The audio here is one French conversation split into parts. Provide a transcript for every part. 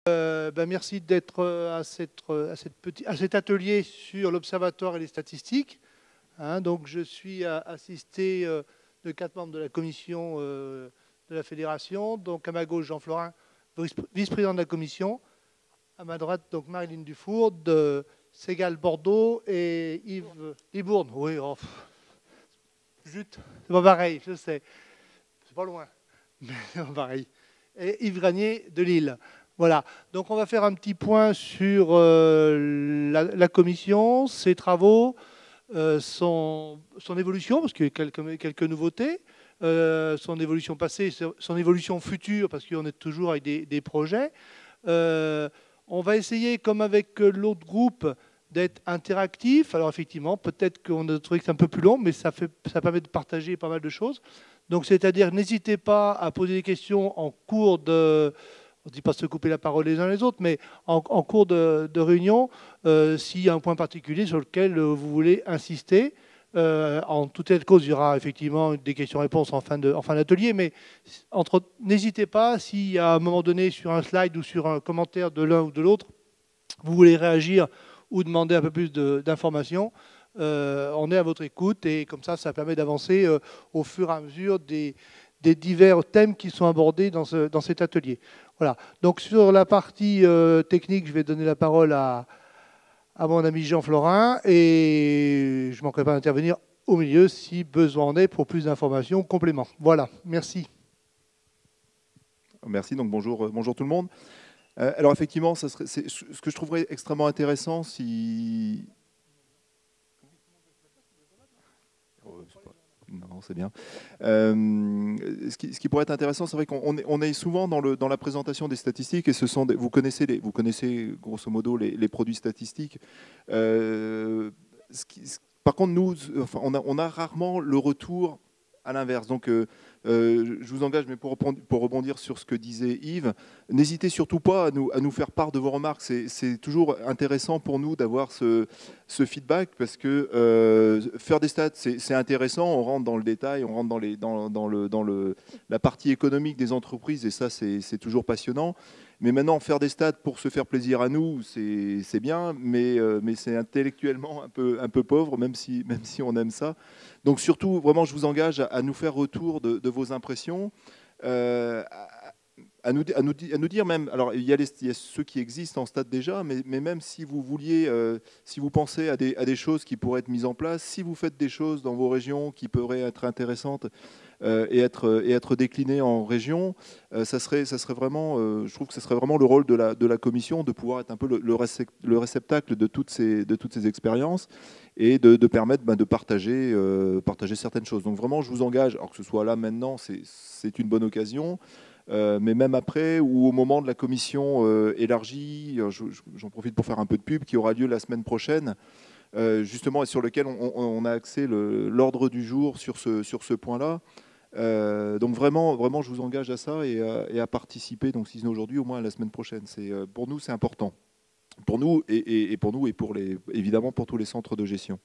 Merci d'être à cet atelier sur l'Observatoire et les statistiques. Donc, je suis assisté de 4 membres de la commission de la Fédération. Donc, à ma gauche, Jean Florin, vice-président de la commission. À ma droite, donc Marilyn Dufour, de Ségal Bordeaux et Yves Libourne. Oui, oh, zut, c'est pas pareil, je sais. C'est pas loin, mais c'est pas pareil. Et Yves Granier de Lille. Voilà, donc on va faire un petit point sur la commission, ses travaux, son évolution, parce qu'il y a quelques nouveautés, son évolution passée, son évolution future, parce qu'on est toujours avec des projets. On va essayer, comme avec l'autre groupe, d'être interactif. Alors effectivement, peut-être qu'on a trouvé que c'est un peu plus long, mais ça permet de partager pas mal de choses. Donc c'est-à-dire, n'hésitez pas à poser des questions en cours de... On ne dit pas se couper la parole les uns les autres, mais en cours de réunion, s'il y a un point particulier sur lequel vous voulez insister. En toute autre cause, il y aura effectivement des questions-réponses en fin d'atelier, mais n'hésitez pas, s'il y a à un moment donné sur un slide ou sur un commentaire de l'un ou de l'autre, vous voulez réagir ou demander un peu plus d'informations, on est à votre écoute et comme ça permet d'avancer au fur et à mesure des divers thèmes qui sont abordés dans cet atelier. Voilà. Donc sur la partie technique, je vais donner la parole à mon ami Jean Florin et je ne manquerai pas d'intervenir au milieu si besoin en est pour plus d'informations compléments. Voilà, merci. Merci, donc bonjour tout le monde. Alors effectivement, ce que je trouverais extrêmement intéressant si... Non, c'est bien. Ce qui pourrait être intéressant, c'est vrai qu'on est souvent dans la présentation des statistiques, et vous connaissez grosso modo les produits statistiques. Par contre, nous, enfin, on a rarement le retour à l'inverse. Donc, je vous engage, mais pour rebondir sur ce que disait Yves, n'hésitez surtout pas à nous faire part de vos remarques. C'est toujours intéressant pour nous d'avoir ce feedback, parce que faire des stats, c'est intéressant. On rentre dans le détail, on rentre dans la partie économique des entreprises, et ça, c'est toujours passionnant. Mais maintenant, faire des stats pour se faire plaisir à nous, c'est bien, mais c'est intellectuellement un peu pauvre, même si on aime ça. Donc surtout, vraiment, je vous engage à nous faire retour de vos impressions, à nous dire même, alors il y a ceux qui existent en stats déjà, mais même si vous vouliez, si vous pensez à des choses qui pourraient être mises en place, si vous faites des choses dans vos régions qui pourraient être intéressantes et être déclinées en région, ça serait vraiment, je trouve que ce serait vraiment le rôle de la commission de pouvoir être un peu le réceptacle de toutes ces expériences et de permettre de partager certaines choses. Donc vraiment, je vous engage, alors que ce soit là maintenant, c'est une bonne occasion, mais même après ou au moment de la commission élargie, j'en profite pour faire un peu de pub, qui aura lieu la semaine prochaine, justement, et sur lequel on a axé l'ordre du jour sur ce point-là. Donc vraiment, je vous engage à ça et à participer, donc si ce n'est aujourd'hui, au moins la semaine prochaine. Pour nous, c'est important. Pour nous et évidemment pour tous les centres de gestion.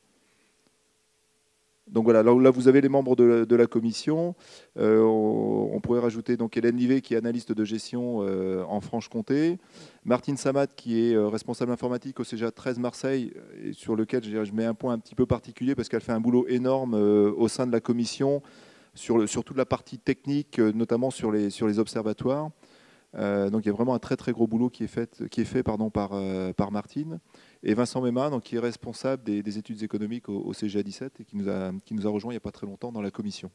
Donc voilà, là vous avez les membres de la commission. On pourrait rajouter donc Hélène Livet, qui est analyste de gestion en Franche-Comté, Martine Samat, qui est responsable informatique au CEJA 13 Marseille, et sur lequel je mets un point un petit peu particulier parce qu'elle fait un boulot énorme au sein de la commission sur toute la partie technique, notamment sur les observatoires. Donc il y a vraiment un très très gros boulot qui est fait par Martine. Et Vincent Mema, donc, qui est responsable des études économiques au CGA 17 et qui nous a rejoint il n'y a pas très longtemps dans la commission.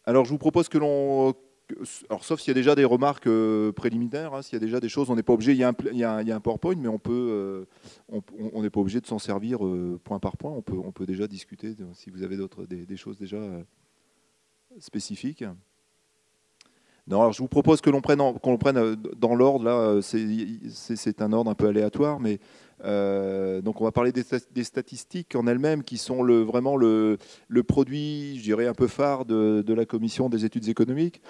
Alors je vous propose que alors, sauf s'il y a déjà des remarques préliminaires, hein, s'il y a déjà des choses, on n'est pas obligé, il y a un PowerPoint, mais on n'est pas obligé de s'en servir point par point, on peut déjà discuter si vous avez des choses déjà spécifiques. Non, alors je vous propose qu'on le prenne dans l'ordre. Là, c'est un ordre un peu aléatoire, mais donc on va parler des statistiques en elles-mêmes, qui sont vraiment le produit, je dirais, un peu phare de la commission des études économiques.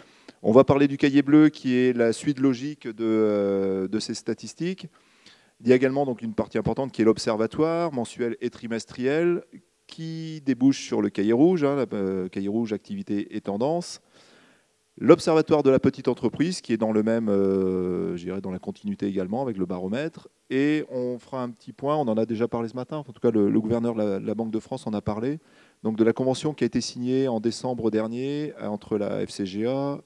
On va parler du cahier bleu, qui est la suite logique de ces statistiques. Il y a également donc une partie importante qui est l'observatoire mensuel et trimestriel, qui débouche sur le cahier rouge, hein, cahier rouge activité et tendance. L'Observatoire de la petite entreprise, qui est dans le même, je dirais dans la continuité également, avec le baromètre. Et on fera un petit point, on en a déjà parlé ce matin, en tout cas le gouverneur de la Banque de France en a parlé, donc de la convention qui a été signée en décembre dernier entre la FCGA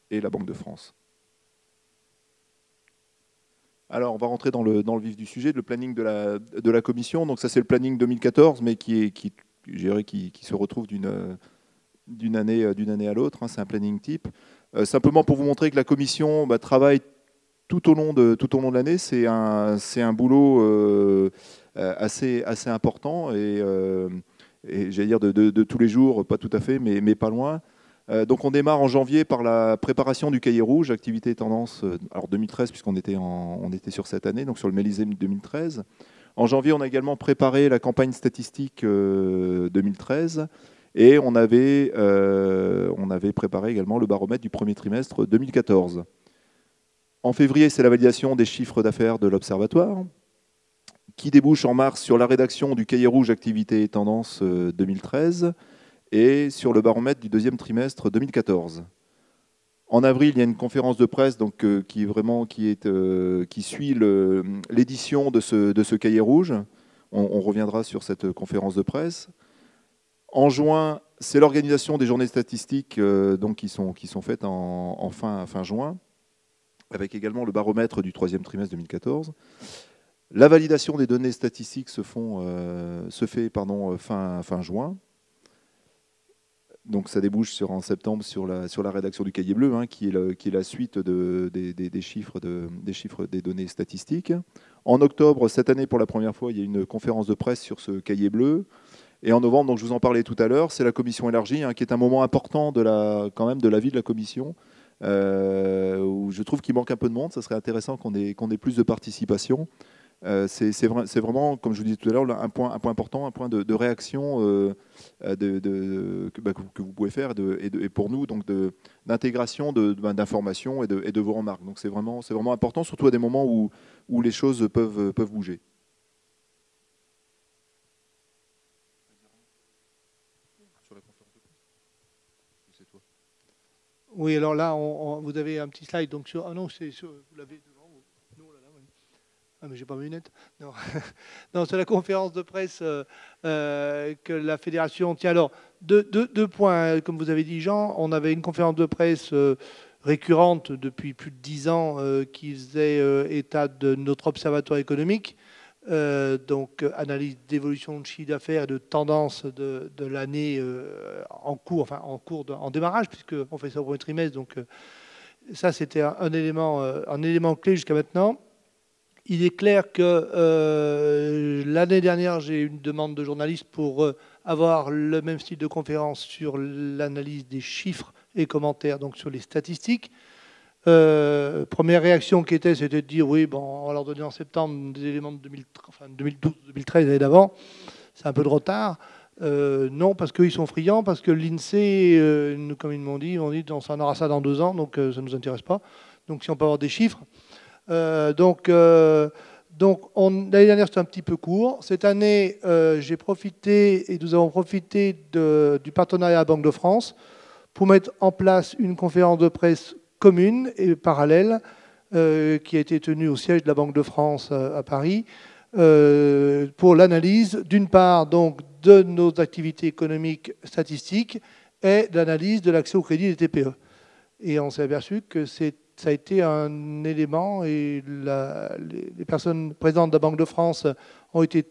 et la Banque de France. Alors, on va rentrer dans le vif du sujet, le planning de la commission. Donc ça, c'est le planning 2014, mais qui se retrouve d'une année à l'autre. Hein, c'est un planning type. Simplement pour vous montrer que la commission travaille tout au long de l'année. C'est un boulot assez important et j'allais dire de tous les jours, pas tout à fait, mais pas loin. Donc on démarre en janvier par la préparation du cahier rouge, activité et tendance, alors 2013 puisqu'on était, on était sur cette année, donc sur le Mélisème 2013. En janvier, on a également préparé la campagne statistique 2013 et on avait préparé également le baromètre du premier trimestre 2014. En février, c'est la validation des chiffres d'affaires de l'Observatoire qui débouche en mars sur la rédaction du cahier rouge activité et tendance 2013 et sur le baromètre du deuxième trimestre 2014. En avril, il y a une conférence de presse donc, qui suit l'édition de ce cahier rouge. On reviendra sur cette conférence de presse. En juin, c'est l'organisation des journées statistiques donc, qui sont faites en fin juin, avec également le baromètre du troisième trimestre 2014. La validation des données statistiques se fait fin juin. Donc ça débouche en septembre sur la rédaction du cahier bleu, hein, qui est la suite des chiffres des données statistiques. En octobre, cette année, pour la première fois, il y a une conférence de presse sur ce cahier bleu. Et en novembre, donc je vous en parlais tout à l'heure, c'est la commission élargie, hein, qui est un moment important quand même de la vie de la commission, où je trouve qu'il manque un peu de monde. Ça serait intéressant qu'on ait plus de participation. C'est vraiment, comme je vous disais tout à l'heure, un point important, un point de réaction que vous pouvez faire et pour nous donc d'intégration d'informations et de vos remarques. Donc c'est vraiment important, surtout à des moments où les choses peuvent bouger. Oui, alors là, vous avez un petit slide. Donc sur, ah non, vous l'avez devant vous. Non, là, oui. Ah, mais j'ai pas mes lunettes. Non, non, c'est la conférence de presse que la fédération tient. Alors, deux points. Comme vous avez dit, Jean, on avait une conférence de presse récurrente depuis plus de 10 ans qui faisait état de notre observatoire économique. Donc analyse d'évolution de chiffre d'affaires et de tendance de l'année en démarrage, puisqu'on fait ça au premier trimestre. Donc ça, c'était un élément clé jusqu'à maintenant. Il est clair que l'année dernière, j'ai eu une demande de journalistes pour avoir le même style de conférence sur l'analyse des chiffres et commentaires, donc sur les statistiques. Première réaction qui était, c'était de dire oui, bon, on va leur donner en septembre des éléments de 2012, 2013, l'année d'avant. C'est un peu de retard. Non, parce qu'ils sont friands, parce que l'INSEE, comme ils m'ont dit, on aura ça dans 2 ans, donc ça ne nous intéresse pas. Donc si on peut avoir des chiffres. Donc l'année dernière, c'était un petit peu court. Cette année, j'ai profité, et nous avons profité du partenariat à la Banque de France pour mettre en place une conférence de presse commune et parallèle qui a été tenue au siège de la Banque de France à Paris pour l'analyse, d'une part, donc, de nos activités économiques statistiques et de l'analyse de l'accès au crédit des TPE. Et on s'est aperçu que ça a été un élément et les personnes présentes de la Banque de France ont été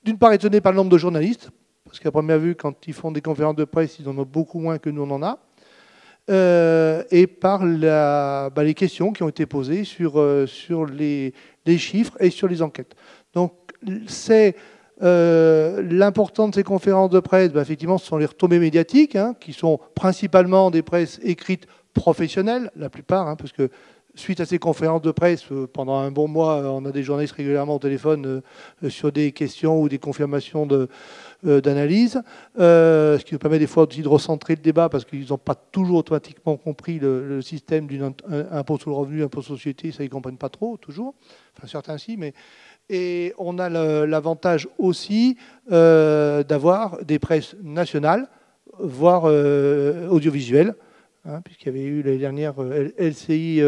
d'une part, étonnées par le nombre de journalistes, parce qu'à première vue, quand ils font des conférences de presse, ils en ont beaucoup moins que nous on en a. Et par les questions qui ont été posées sur les chiffres et sur les enquêtes. Donc, c'est l'important de ces conférences de presse, effectivement, ce sont les retombées médiatiques, hein, qui sont principalement des presses écrites professionnelles, la plupart, hein, parce que suite à ces conférences de presse, pendant un bon mois, on a des journalistes régulièrement au téléphone sur des questions ou des confirmations d'analyse, ce qui nous permet des fois aussi de recentrer le débat parce qu'ils n'ont pas toujours automatiquement compris le système d'un impôt sur le revenu, impôt sur la société, ça ils ne comprennent pas trop, toujours, enfin certains si, mais... Et on a l'avantage aussi d'avoir des presses nationales, voire audiovisuelles, hein, puisqu'il y avait eu l'année dernière LCI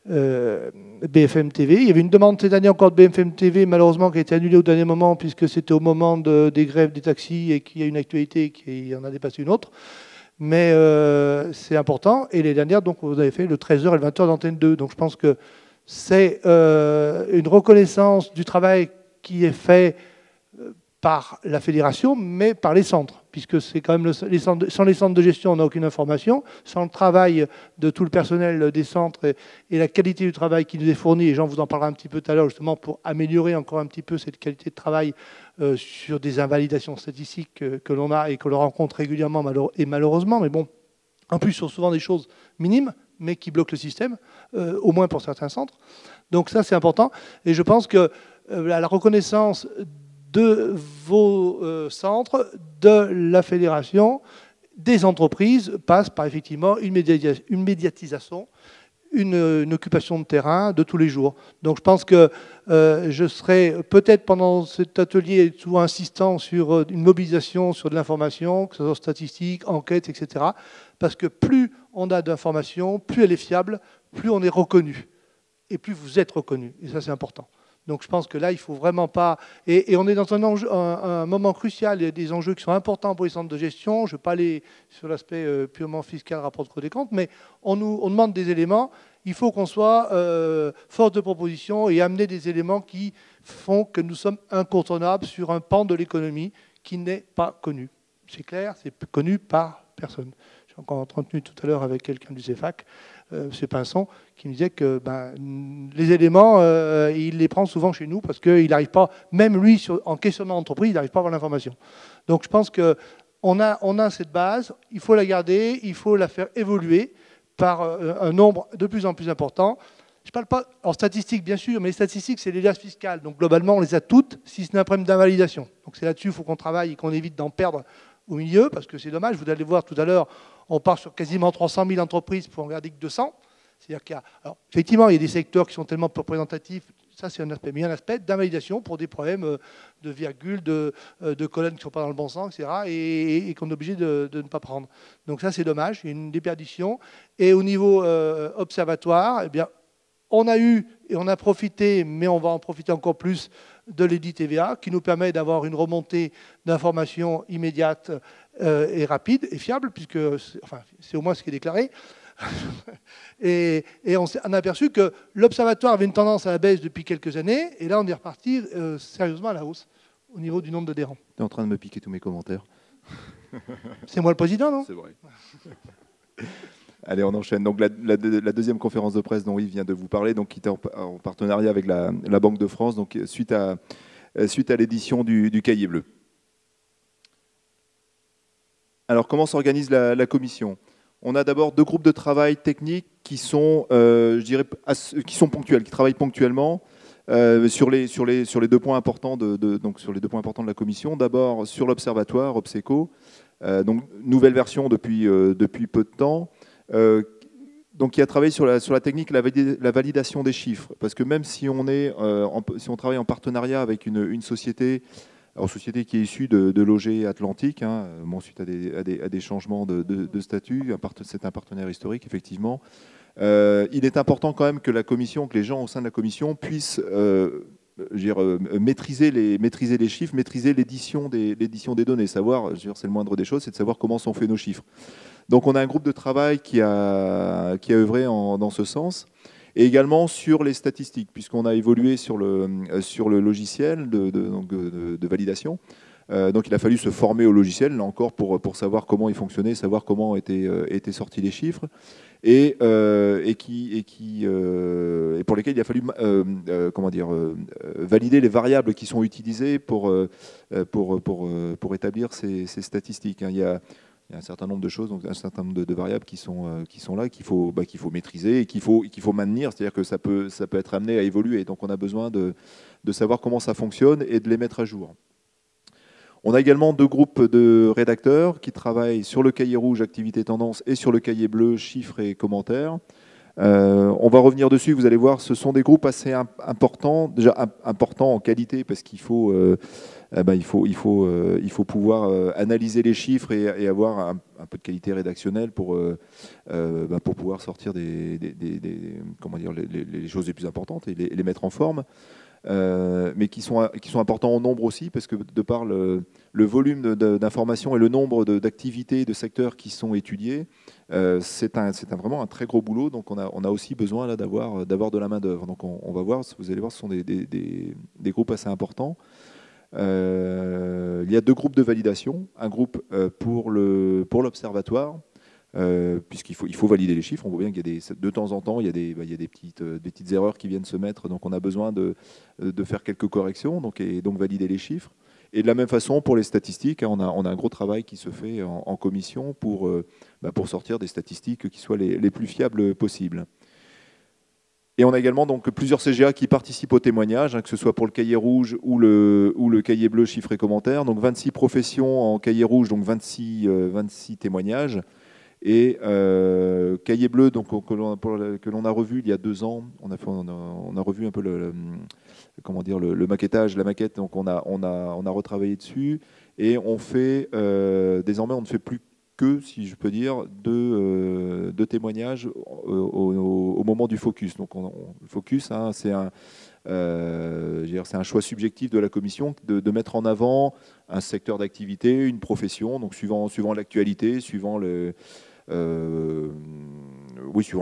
BFM TV. Il y avait une demande cette année encore de BFM TV, malheureusement, qui a été annulée au dernier moment, puisque c'était au moment des grèves des taxis et qu'il y a une actualité qui en a dépassé une autre. Mais c'est important. Et les dernières, donc, vous avez fait le 13h et le 20h d'Antenne 2. Donc je pense que c'est une reconnaissance du travail qui est fait par la fédération, mais par les centres, puisque c'est quand même sans les centres de gestion, on n'a aucune information. Sans le travail de tout le personnel des centres et la qualité du travail qui nous est fourni, et Jean vous en parlera un petit peu tout à l'heure, justement pour améliorer encore un petit peu cette qualité de travail sur des invalidations statistiques que l'on a et que l'on rencontre régulièrement et malheureusement, mais bon, en plus, ce sont souvent des choses minimes, mais qui bloquent le système, au moins pour certains centres. Donc ça, c'est important. Et je pense que la reconnaissance de vos centres, de la fédération, des entreprises, passe par effectivement une médiatisation, une occupation de terrain de tous les jours. Donc je pense que je serai peut-être pendant cet atelier souvent insistant sur une mobilisation sur de l'information, que ce soit statistique, enquête, etc. Parce que plus on a d'informations, plus elle est fiable, plus on est reconnu. Et plus vous êtes reconnu. Et ça, c'est important. Donc je pense que là, il ne faut vraiment pas... Et on est dans un moment crucial, il y a des enjeux qui sont importants pour les centres de gestion. Je ne vais pas aller sur l'aspect purement fiscal, rapport de Cour des comptes, mais on demande des éléments. Il faut qu'on soit force de proposition et amener des éléments qui font que nous sommes incontournables sur un pan de l'économie qui n'est pas connu. C'est clair, c'est connu par personne. J'ai encore entretenu tout à l'heure avec quelqu'un du CEFAC, M. Pinson, qui me disait que les éléments, il les prend souvent chez nous parce qu'il n'arrive pas, même lui, en questionnant l'entreprise, il n'arrive pas à avoir l'information. Donc je pense qu'on a cette base, il faut la garder, il faut la faire évoluer par un nombre de plus en plus important. Je ne parle pas en statistiques, bien sûr, mais les statistiques, c'est les liasses fiscales. Donc globalement, on les a toutes, si ce n'est un problème d'invalidation. Donc c'est là-dessus qu'il faut qu'on travaille et qu'on évite d'en perdre au milieu, parce que c'est dommage. Vous allez voir tout à l'heure, on part sur quasiment 300 000 entreprises pour en garder que 200. C'est-à-dire qu'il y a, alors, effectivement, il y a des secteurs qui sont tellement peu représentatifs, ça c'est un aspect, mais il y a un aspect d'invalidation pour des problèmes de virgule, de colonnes qui ne sont pas dans le bon sens, etc., et qu'on est obligé de ne pas prendre. Donc ça c'est dommage, il y a une déperdition. Et au niveau observatoire, eh bien, on a eu et on a profité, mais on va en profiter encore plus, de l'édit TVA, qui nous permet d'avoir une remontée d'informations immédiate et rapide et fiable, puisque c'est au moins ce qui est déclaré. et on a aperçu que l'Observatoire avait une tendance à la baisse depuis quelques années, et là on est reparti sérieusement à la hausse au niveau du nombre d'adhérents. Tu es en train de me piquer tous mes commentaires. C'est moi le président, non? C'est vrai. Allez, on enchaîne. Donc la deuxième conférence de presse dont Yves vient de vous parler, donc, qui était en partenariat avec la Banque de France, donc, suite à l'édition du Cahier bleu. Alors, comment s'organise la commission? On a d'abord 2 groupes de travail techniques qui sont, je dirais, qui sont ponctuels, qui travaillent ponctuellement sur les 2 points importants donc sur les 2 points importants de la commission. D'abord sur l'observatoire Obseco, donc nouvelle version depuis peu de temps. Donc, qui a travaillé sur la technique, la validation des chiffres, parce que même si on travaille en partenariat avec une société, alors société qui est issue de Loger Atlantique, hein, bon, suite à des changements de statut, c'est un partenaire historique effectivement. Il est important quand même que les gens au sein de la commission puissent maîtriser les chiffres, maîtriser l'édition des données, savoir, c'est le moindre des choses, c'est de savoir comment sont faits nos chiffres. Donc on a un groupe de travail qui a œuvré dans ce sens, et également sur les statistiques, puisqu'on a évolué sur le logiciel de validation. Donc il a fallu se former au logiciel, là encore, pour savoir comment il fonctionnait, savoir comment étaient sortis les chiffres, et pour lesquels il a fallu valider les variables qui sont utilisées pour établir ces statistiques. Il y a un certain nombre de choses, donc un certain nombre de variables qui sont là, qu'il faut maîtriser et qu'il faut maintenir, c'est-à-dire que ça peut être amené à évoluer. Donc on a besoin de savoir comment ça fonctionne et de les mettre à jour. On a également 2 groupes de rédacteurs qui travaillent sur le cahier rouge activité tendance et sur le cahier bleu chiffres et commentaires. On va revenir dessus, vous allez voir, ce sont des groupes assez importants, déjà importants en qualité, parce qu'il faut, il faut pouvoir analyser les chiffres et avoir un peu de qualité rédactionnelle pour pouvoir sortir comment dire, les choses les plus importantes et les mettre en forme. Mais qui sont importants en nombre aussi, parce que de par le volume d'informations et le nombre d'activités, de secteurs qui sont étudiés, c'est vraiment un très gros boulot. Donc on a aussi besoin là d'avoir de la main d'œuvre. Donc on va voir, vous allez voir, ce sont des groupes assez importants. Il y a 2 groupes de validation, un groupe pour l'observatoire, puisqu'il faut valider les chiffres. On voit bien qu'il y a de temps en temps, il y a des petites erreurs qui viennent se mettre, donc on a besoin de faire quelques corrections, et donc valider les chiffres. Et de la même façon, pour les statistiques, on a un gros travail qui se fait en commission pour sortir des statistiques qui soient les plus fiables possibles. Et on a également donc plusieurs CGA qui participent au témoignage, que ce soit pour le cahier rouge ou le cahier bleu chiffres et commentaires. Donc 26 professions en cahier rouge, donc 26 témoignages. Et cahier bleu, donc, que l'on a revu il y a 2 ans, on a revu un peu le maquettage, la maquette, donc on a retravaillé dessus, et on fait désormais on ne fait plus que, si je peux dire, de témoignages au moment du focus. Donc le focus, hein, c'est un choix subjectif de la commission de mettre en avant un secteur d'activité, une profession, donc suivant l'actualité, suivant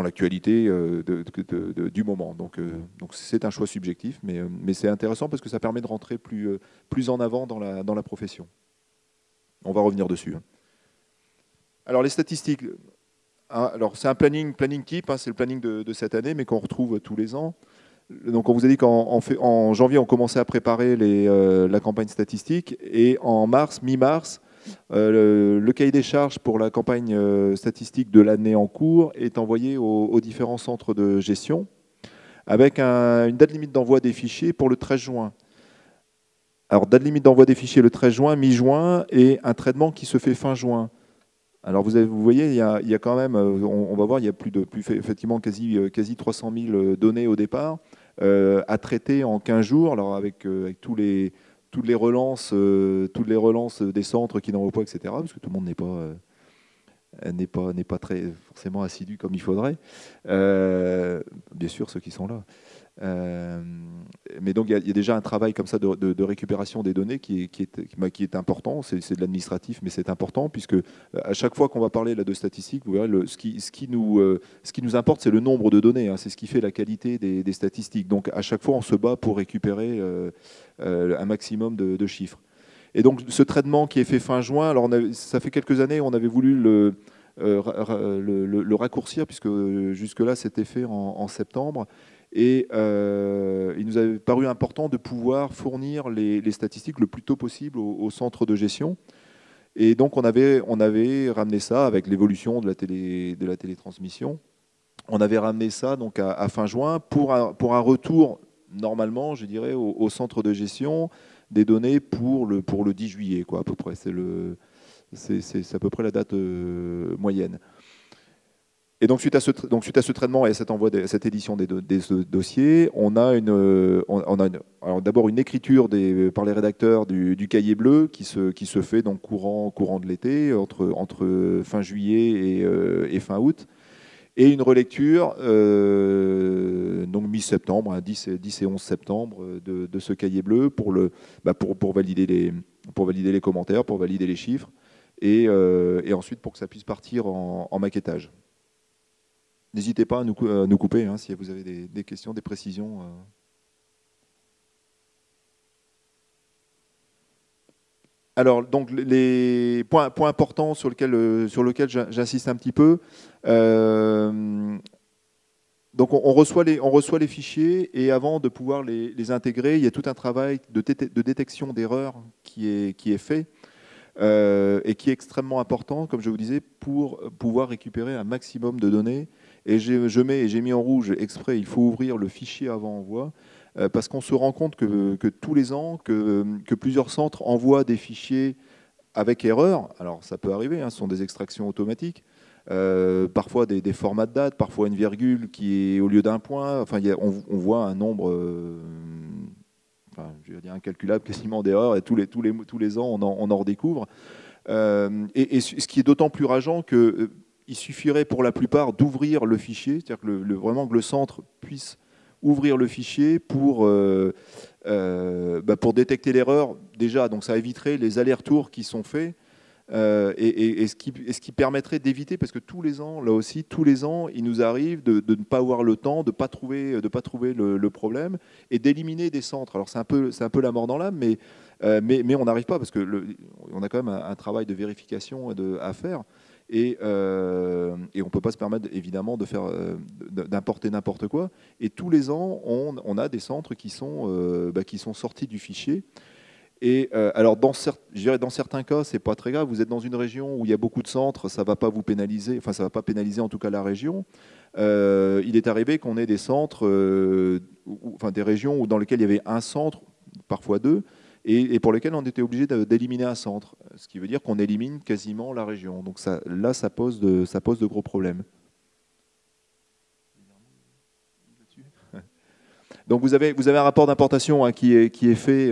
l'actualité du moment. Donc c'est un choix subjectif, mais c'est intéressant parce que ça permet de rentrer plus en avant dans la profession. On va revenir dessus. Alors les statistiques, alors c'est un planning type, hein, c'est le planning de cette année, mais qu'on retrouve tous les ans. Donc on vous a dit qu'en janvier, on commençait à préparer la campagne statistique, et en mi-mars, le cahier des charges pour la campagne statistique de l'année en cours est envoyé aux différents centres de gestion, avec une date limite d'envoi des fichiers pour le 13 juin. Alors date limite d'envoi des fichiers le 13 juin, mi-juin, et un traitement qui se fait fin juin. Alors vous voyez, il y a quand même, on va voir, il y a effectivement quasi 300 000 données au départ à traiter en 15 jours, alors avec toutes les relances des centres qui n'envoient pas, etc., parce que tout le monde n'est pas très forcément assidu comme il faudrait. Bien sûr, ceux qui sont là. Mais donc il y a déjà un travail comme ça de récupération des données qui est important. C'est de l'administratif, mais c'est important, puisque à chaque fois qu'on va parler là de statistiques, vous verrez, ce qui nous importe, c'est le nombre de données, hein, c'est ce qui fait la qualité des statistiques. Donc à chaque fois, on se bat pour récupérer un maximum de chiffres. Et donc ce traitement qui est fait fin juin, alors ça fait quelques années, on avait voulu le raccourcir, puisque jusque-là c'était fait en septembre. Et il nous avait paru important de pouvoir fournir les statistiques le plus tôt possible au centre de gestion. Et donc on avait ramené ça avec l'évolution de la télétransmission. On avait ramené ça donc à fin juin pour un retour, normalement, je dirais, au centre de gestion des données pour le 10 juillet, quoi, à peu près. C'est à peu près la date moyenne. Et donc suite à ce traitement et à cet envoi cette édition des dossiers, on a alors d'abord une écriture par les rédacteurs du cahier bleu qui se fait donc courant de l'été, entre fin juillet et fin août, et une relecture donc mi-septembre, hein, 10 et 11 septembre, de ce cahier bleu pour valider les commentaires, pour valider les chiffres, et ensuite pour que ça puisse partir en maquettage. N'hésitez pas à nous couper, hein, si vous avez des questions, des précisions. Alors, donc, les points importants sur lesquels j'insiste un petit peu. Donc, on reçoit les fichiers, et avant de pouvoir les intégrer, il y a tout un travail de détection d'erreurs qui est fait. Et qui est extrêmement important, comme je vous disais, pour pouvoir récupérer un maximum de données. Et j'ai mis en rouge exprès, il faut ouvrir le fichier avant envoi, parce qu'on se rend compte que tous les ans, que plusieurs centres envoient des fichiers avec erreur. Alors ça peut arriver, hein, ce sont des extractions automatiques, parfois des formats de date, parfois une virgule qui est au lieu d'un point. Enfin, on voit un nombre, enfin, je veux dire, incalculable quasiment d'erreurs, et tous les ans, on en redécouvre. Et ce qui est d'autant plus rageant que il suffirait pour la plupart d'ouvrir le fichier, c'est-à-dire que vraiment que le centre puisse ouvrir le fichier pour détecter l'erreur déjà. Donc ça éviterait les allers-retours qui sont faits. Et ce qui permettrait d'éviter, parce que tous les ans, là aussi, tous les ans, il nous arrive de ne pas avoir le temps, de ne pas trouver le problème et d'éliminer des centres. Alors c'est un peu la mort dans l'âme, mais on n'arrive pas parce que on a quand même un travail de vérification à faire. Et on ne peut pas se permettre évidemment d'importer n'importe quoi. Et tous les ans, on a des centres qui sont sortis du fichier. Et alors, je dirais dans certains cas, c'est pas très grave. Vous êtes dans une région où il y a beaucoup de centres, ça va pas vous pénaliser. Enfin, ça va pas pénaliser en tout cas la région. Il est arrivé qu'on ait des centres, enfin des régions dans lesquelles il y avait un centre, parfois deux, et pour lesquels on était obligé d'éliminer un centre. Ce qui veut dire qu'on élimine quasiment la région. Donc là, ça pose de gros problèmes. Donc vous avez un rapport d'importation, hein, qui est fait.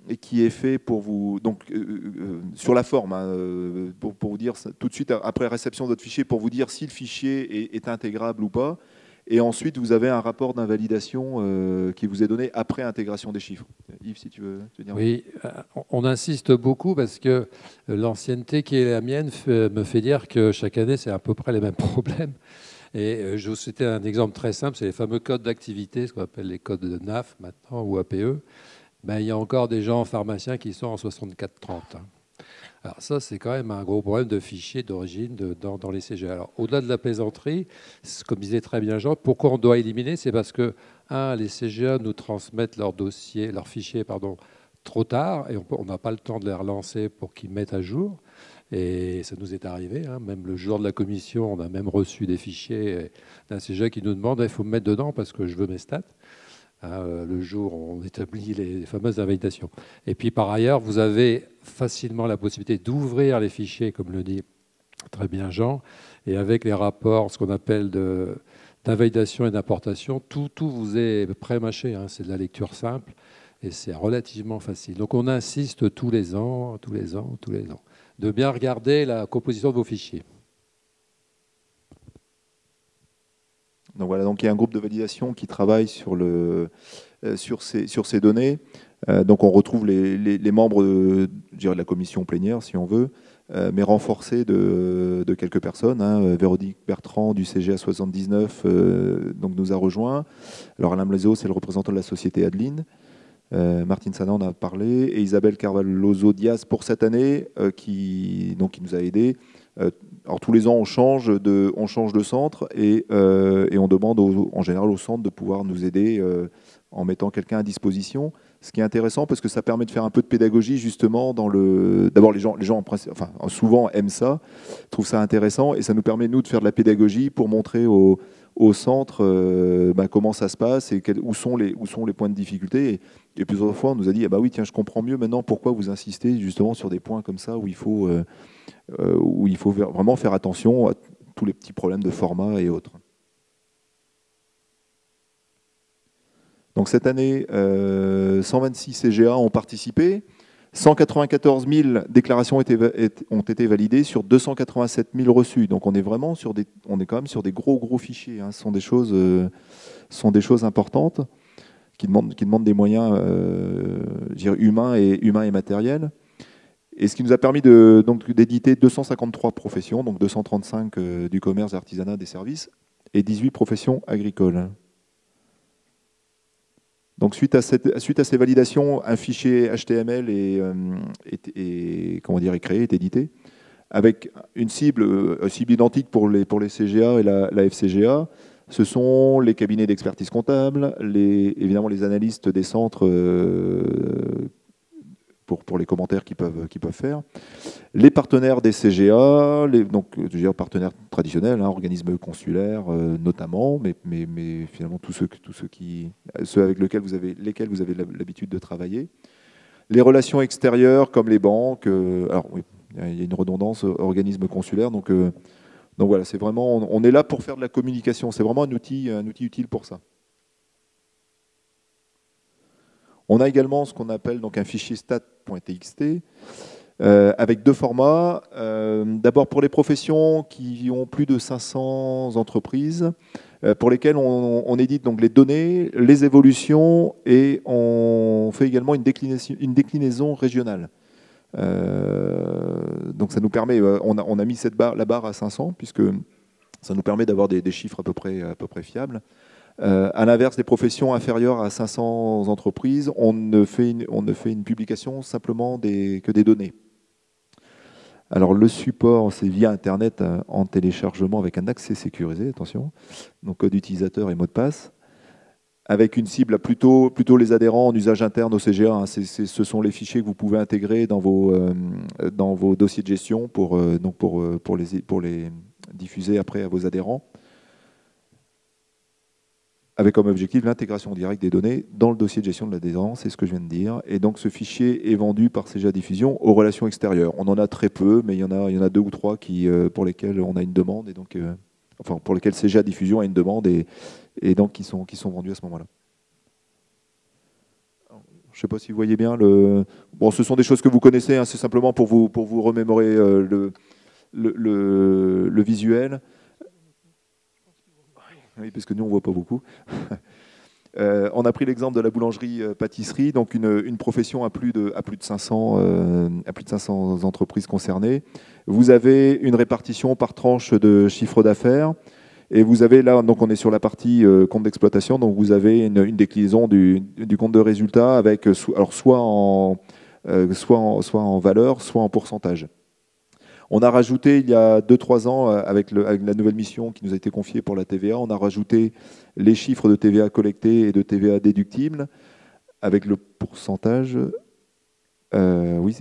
Et qui est fait pour vous, donc sur la forme, hein, pour vous dire tout de suite après réception de votre fichier, pour vous dire si le fichier est intégrable ou pas. Et ensuite, vous avez un rapport d'invalidation qui vous est donné après intégration des chiffres. Yves, si tu veux dire. Oui, on insiste beaucoup parce que l'ancienneté qui est la mienne me fait dire que chaque année, c'est à peu près les mêmes problèmes. Et je vous citais un exemple très simple, c'est les fameux codes d'activité, ce qu'on appelle les codes de NAF maintenant, ou APE. Ben, il y a encore des gens pharmaciens qui sont en 6430. Alors ça, c'est quand même un gros problème de fichiers d'origine dans les CGA. Alors au-delà de la plaisanterie, comme disait très bien Jean, pourquoi on doit éliminer? C'est parce que, les CGA nous transmettent leurs fichiers, trop tard, et on n'a pas le temps de les relancer pour qu'ils mettent à jour. Et ça nous est arrivé, hein, même le jour de la commission, on a même reçu des fichiers d'un CGA qui nous demande, il faut me mettre dedans parce que je veux mes stats. Le jour où on établit les fameuses invalidations. Et puis par ailleurs, vous avez facilement la possibilité d'ouvrir les fichiers, comme le dit très bien Jean, et avec les rapports, ce qu'on appelle d'invalidation et d'importation, tout vous est pré-mâché, hein, c'est de la lecture simple, et c'est relativement facile. Donc on insiste tous les ans, de bien regarder la composition de vos fichiers. Donc voilà, donc il y a un groupe de validation qui travaille sur ces données. Donc on retrouve les membres de la commission plénière, si on veut, mais renforcés de quelques personnes. Hein. Véronique Bertrand du CGA 79 donc nous a rejoint. Alors Alain Blaiseau, c'est le représentant de la société Adeline. Martine Sana en a parlé. Et Isabelle Carvalhoso-Diaz pour cette année, qui nous a aidés. Alors tous les ans, on change de centre et on demande en général au centre de pouvoir nous aider en mettant quelqu'un à disposition. Ce qui est intéressant parce que ça permet de faire un peu de pédagogie justement D'abord, les gens souvent aiment ça, trouvent ça intéressant et ça nous permet nous de faire de la pédagogie pour montrer au centre comment ça se passe et où sont les points de difficulté. Et plusieurs fois, on nous a dit, ah bah oui, tiens, je comprends mieux maintenant pourquoi vous insistez justement sur des points comme ça où il faut vraiment faire attention à tous les petits problèmes de format et autres. Donc cette année, 126 CGA ont participé, 194 000 déclarations ont été validées sur 287 000 reçus. Donc on est quand même sur des gros fichiers. Hein. Ce sont des choses importantes qui demandent des moyens humains et matériels. Et ce qui nous a permis d'éditer 253 professions, donc 235 du commerce, de l'artisanat, des services, et 18 professions agricoles. Donc suite à ces validations, un fichier HTML est créé, est édité, avec une cible identique pour les CGA et la FCGA. Ce sont les cabinets d'expertise comptable, évidemment les analystes des centres pour les commentaires qu'ils peuvent faire, les partenaires des CGA, partenaires traditionnels, hein, organismes consulaires notamment, mais finalement tous ceux avec lesquels vous avez l'habitude de travailler, les relations extérieures comme les banques, Il y a une redondance organisme consulaire. Donc voilà, c'est vraiment, on est là pour faire de la communication. C'est vraiment un outil utile pour ça. On a également ce qu'on appelle donc un fichier stat.txt avec deux formats. D'abord pour les professions qui ont plus de 500 entreprises, pour lesquelles on édite donc les données, les évolutions et on fait également une déclinaison régionale. Donc ça nous permet, on a mis la barre à 500 puisque ça nous permet d'avoir des chiffres à peu près fiables. À l'inverse, des professions inférieures à 500 entreprises, on ne fait une publication simplement que des données. Alors le support, c'est via Internet en téléchargement avec un accès sécurisé, attention, donc code utilisateur et mot de passe, avec une cible à plutôt les adhérents en usage interne au CGA. Hein. Ce sont les fichiers que vous pouvez intégrer dans vos dossiers de gestion pour les diffuser après à vos adhérents, avec comme objectif l'intégration directe des données dans le dossier de gestion de l'adhérent, c'est ce que je viens de dire. Et donc ce fichier est vendu par CGA Diffusion aux relations extérieures. On en a très peu, mais il y en a 2 ou 3 pour lesquels on a une demande, et donc, pour lesquels CGA Diffusion a une demande, et donc qui sont vendus à ce moment-là. Je ne sais pas si vous voyez bien. Bon, ce sont des choses que vous connaissez, hein, c'est simplement pour vous remémorer le visuel. Oui, parce que nous, on ne voit pas beaucoup. On a pris l'exemple de la boulangerie-pâtisserie, donc une profession à plus de 500 entreprises concernées. Vous avez une répartition par tranche de chiffre d'affaires. Et vous avez là, donc on est sur la partie compte d'exploitation, donc vous avez une déclinaison du compte de résultat avec soit en valeur, soit en pourcentage. On a rajouté il y a 2-3 ans, avec la nouvelle mission qui nous a été confiée pour la TVA, on a rajouté les chiffres de TVA collectés et de TVA déductibles avec le pourcentage. Oui,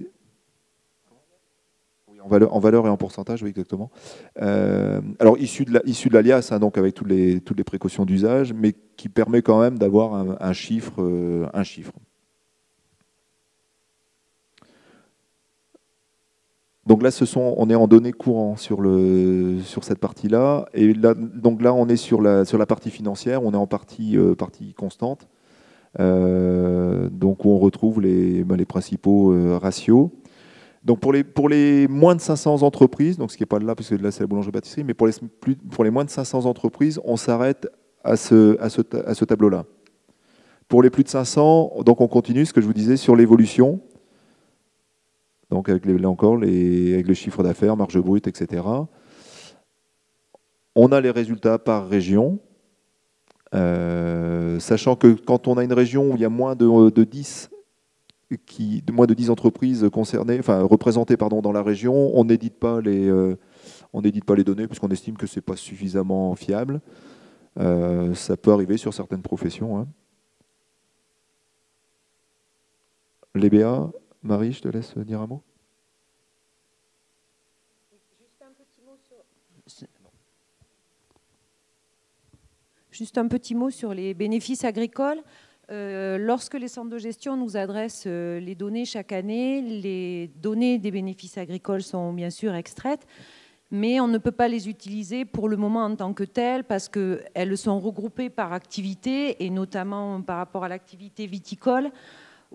en valeur et en pourcentage, oui, exactement. Alors issu de l'alias, hein, donc avec toutes les précautions d'usage, mais qui permet quand même d'avoir un chiffre. Donc là, on est en données courantes sur cette partie-là. Et là, on est sur la partie financière, on est en partie constante. Donc où on retrouve les principaux ratios. Donc pour les moins de 500 entreprises, donc ce qui n'est pas là, parce que là c'est la boulangerie-pâtisserie, mais pour les moins de 500 entreprises, on s'arrête à ce tableau-là. Pour les plus de 500, donc on continue, ce que je vous disais, sur l'évolution. Donc avec là encore, avec le chiffre d'affaires, marge brute, etc. On a les résultats par région, sachant que quand on a une région où il y a moins de 10 entreprises concernées, représentées dans la région, on n'édite pas les données puisqu'on estime que ce n'est pas suffisamment fiable. Ça peut arriver sur certaines professions. Hein. Les BA, Marie, je te laisse dire un mot. Juste un petit mot sur les bénéfices agricoles. Lorsque les centres de gestion nous adressent les données chaque année, les données des bénéfices agricoles sont bien sûr extraites, mais on ne peut pas les utiliser pour le moment en tant que telles parce qu'elles sont regroupées par activité et notamment par rapport à l'activité viticole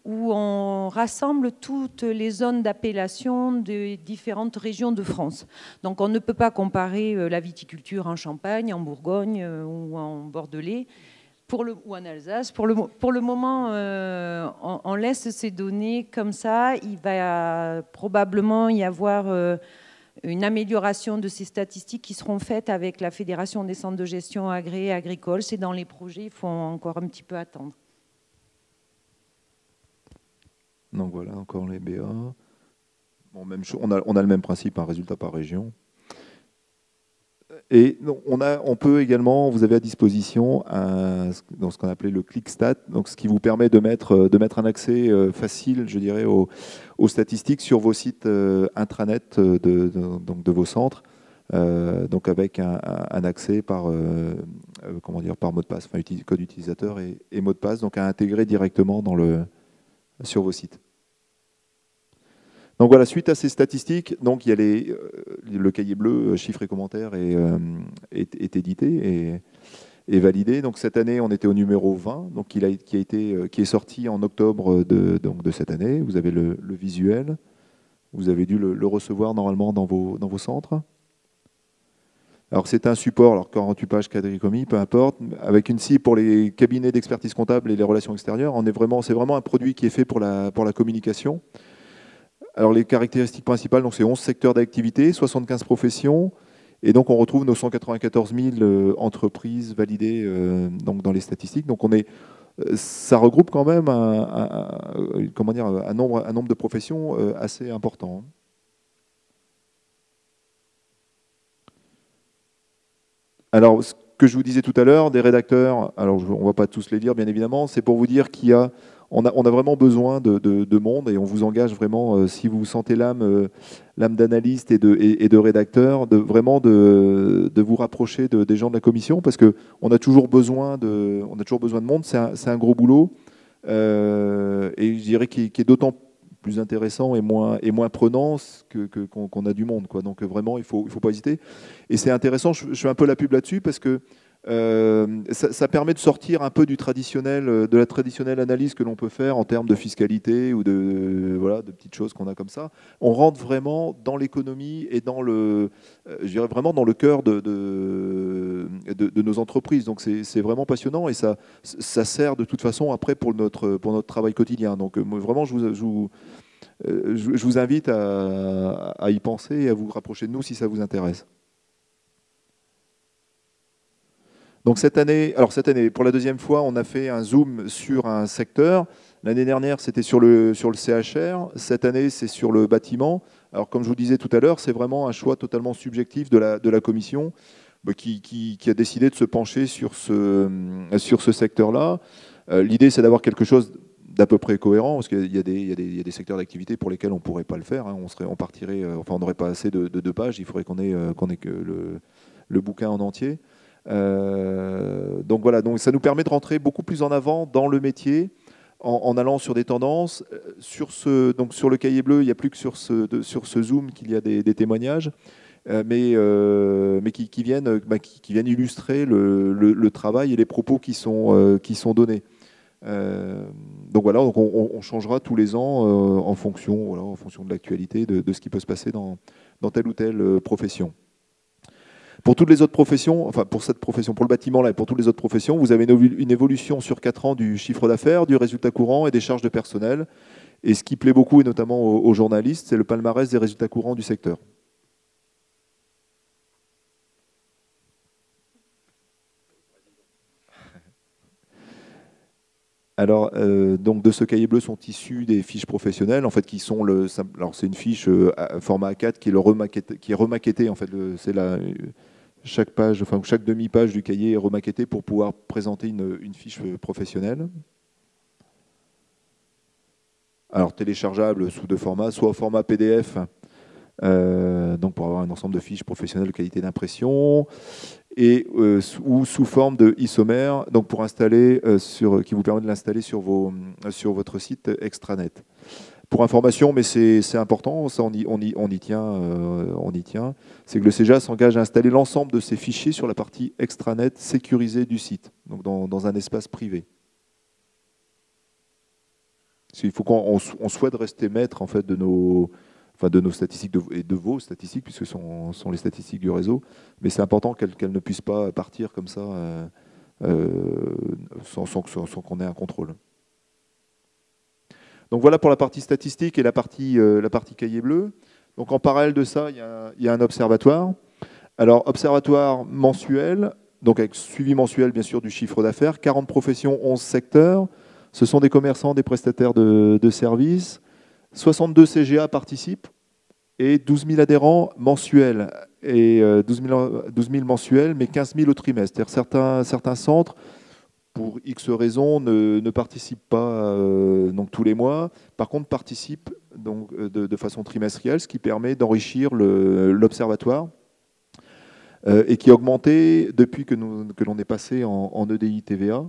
où on rassemble toutes les zones d'appellation des différentes régions de France. Donc on ne peut pas comparer la viticulture en Champagne, en Bourgogne ou en Bordelais ou en Alsace. Pour le moment, on laisse ces données comme ça. Il va probablement y avoir une amélioration de ces statistiques qui seront faites avec la Fédération des centres de gestion agréés agricoles. C'est dans les projets, il faut encore un petit peu attendre. Donc voilà, encore les BA. Bon, même chose, on a le même principe, un résultat par région. Et on peut également, vous avez à disposition ce qu'on appelait le ClickStat, donc ce qui vous permet de mettre un accès facile, je dirais, aux statistiques sur vos sites intranet de vos centres, donc avec un accès par mot de passe, code utilisateur et mot de passe, donc à intégrer directement sur vos sites. Donc voilà, suite à ces statistiques, donc il y a le cahier bleu, chiffres et commentaires est édité et validé. Donc cette année, on était au numéro 20, donc qui est sorti en octobre de cette année. Vous avez le visuel. Vous avez dû le recevoir normalement dans vos centres. Alors c'est un support, alors 48 pages quadricomie, peu importe, avec une cible pour les cabinets d'expertise comptable et les relations extérieures. C'est vraiment un produit qui est fait pour la communication. Alors les caractéristiques principales, c'est 11 secteurs d'activité, 75 professions, et donc on retrouve nos 194 000 entreprises validées donc dans les statistiques. Donc ça regroupe quand même un nombre de professions assez important. Alors, ce que je vous disais tout à l'heure, des rédacteurs, alors on ne va pas tous les lire, bien évidemment, c'est pour vous dire on a vraiment besoin de monde et on vous engage vraiment, si vous sentez l'âme d'analyste et de rédacteur, vraiment de vous rapprocher des gens de la commission parce qu'on a toujours besoin de monde. C'est un gros boulot et je dirais qu'il est d'autant plus intéressant et moins prenant qu'on a du monde, quoi. Donc vraiment, il faut pas hésiter. Et c'est intéressant, je fais un peu la pub là-dessus parce que ça permet de sortir un peu de la traditionnelle analyse que l'on peut faire en termes de fiscalité ou de petites choses qu'on a comme ça. On rentre vraiment dans l'économie et je dirais vraiment dans le cœur de nos entreprises. Donc c'est vraiment passionnant et ça sert de toute façon après pour notre travail quotidien. Donc vraiment, je vous invite à y penser et à vous rapprocher de nous si ça vous intéresse. Donc cette année, pour la deuxième fois, on a fait un zoom sur un secteur. L'année dernière, c'était sur le CHR. Cette année, c'est sur le bâtiment. Alors comme je vous disais tout à l'heure, c'est vraiment un choix totalement subjectif de la commission qui a décidé de se pencher sur ce secteur-là. L'idée, c'est d'avoir quelque chose d'à peu près cohérent, parce qu'il y a des secteurs d'activité pour lesquels on ne pourrait pas le faire. Hein. On n'aurait pas assez de 2 pages. Il faudrait qu'on ait que le bouquin en entier. Donc voilà, donc ça nous permet de rentrer beaucoup plus en avant dans le métier en allant sur des tendances. Sur le cahier bleu, il n'y a plus que sur ce Zoom qu'il y a des témoignages, mais qui viennent illustrer le travail et les propos qui sont donnés. Donc voilà, on changera tous les ans en fonction de l'actualité, de ce qui peut se passer dans telle ou telle profession. Pour toutes les autres professions, enfin pour cette profession, pour le bâtiment là et pour toutes les autres professions, vous avez une évolution sur 4 ans du chiffre d'affaires, du résultat courant et des charges de personnel. Et ce qui plaît beaucoup, et notamment aux journalistes, c'est le palmarès des résultats courants du secteur. Alors, donc de ce cahier bleu sont issues des fiches professionnelles, en fait, qui sont alors c'est une fiche format A4 qui est remaquettée, en fait, chaque page, enfin chaque demi-page du cahier est remaquettée pour pouvoir présenter une fiche professionnelle. Alors téléchargeable sous 2 formats, soit au format PDF, donc pour avoir un ensemble de fiches professionnelles de qualité d'impression, ou sous forme de isomère, donc pour installer qui vous permet de l'installer sur votre site extranet. Pour information, mais c'est important, ça on y tient, c'est que le CEJA s'engage à installer l'ensemble de ces fichiers sur la partie extranet sécurisée du site, donc dans un espace privé. Il faut qu'on souhaite rester maître en fait de nos statistiques et de vos statistiques, puisque ce sont les statistiques du réseau, mais c'est important qu'elles ne puissent pas partir comme ça sans qu'on ait un contrôle. Donc voilà pour la partie statistique et la partie cahier bleu. Donc en parallèle de ça, il y a un observatoire. Alors observatoire mensuel, donc avec suivi mensuel bien sûr du chiffre d'affaires, 40 professions, 11 secteurs. Ce sont des commerçants, des prestataires de services. 62 CGA participent et 12 000 adhérents mensuels. Et 12 000 mensuels, mais 15 000 au trimestre. C'est-à-dire certains centres, pour X raisons, ne participent pas donc tous les mois. Par contre, participent donc, de façon trimestrielle, ce qui permet d'enrichir l'observatoire et qui a augmenté depuis que l'on est passé en EDI TVA.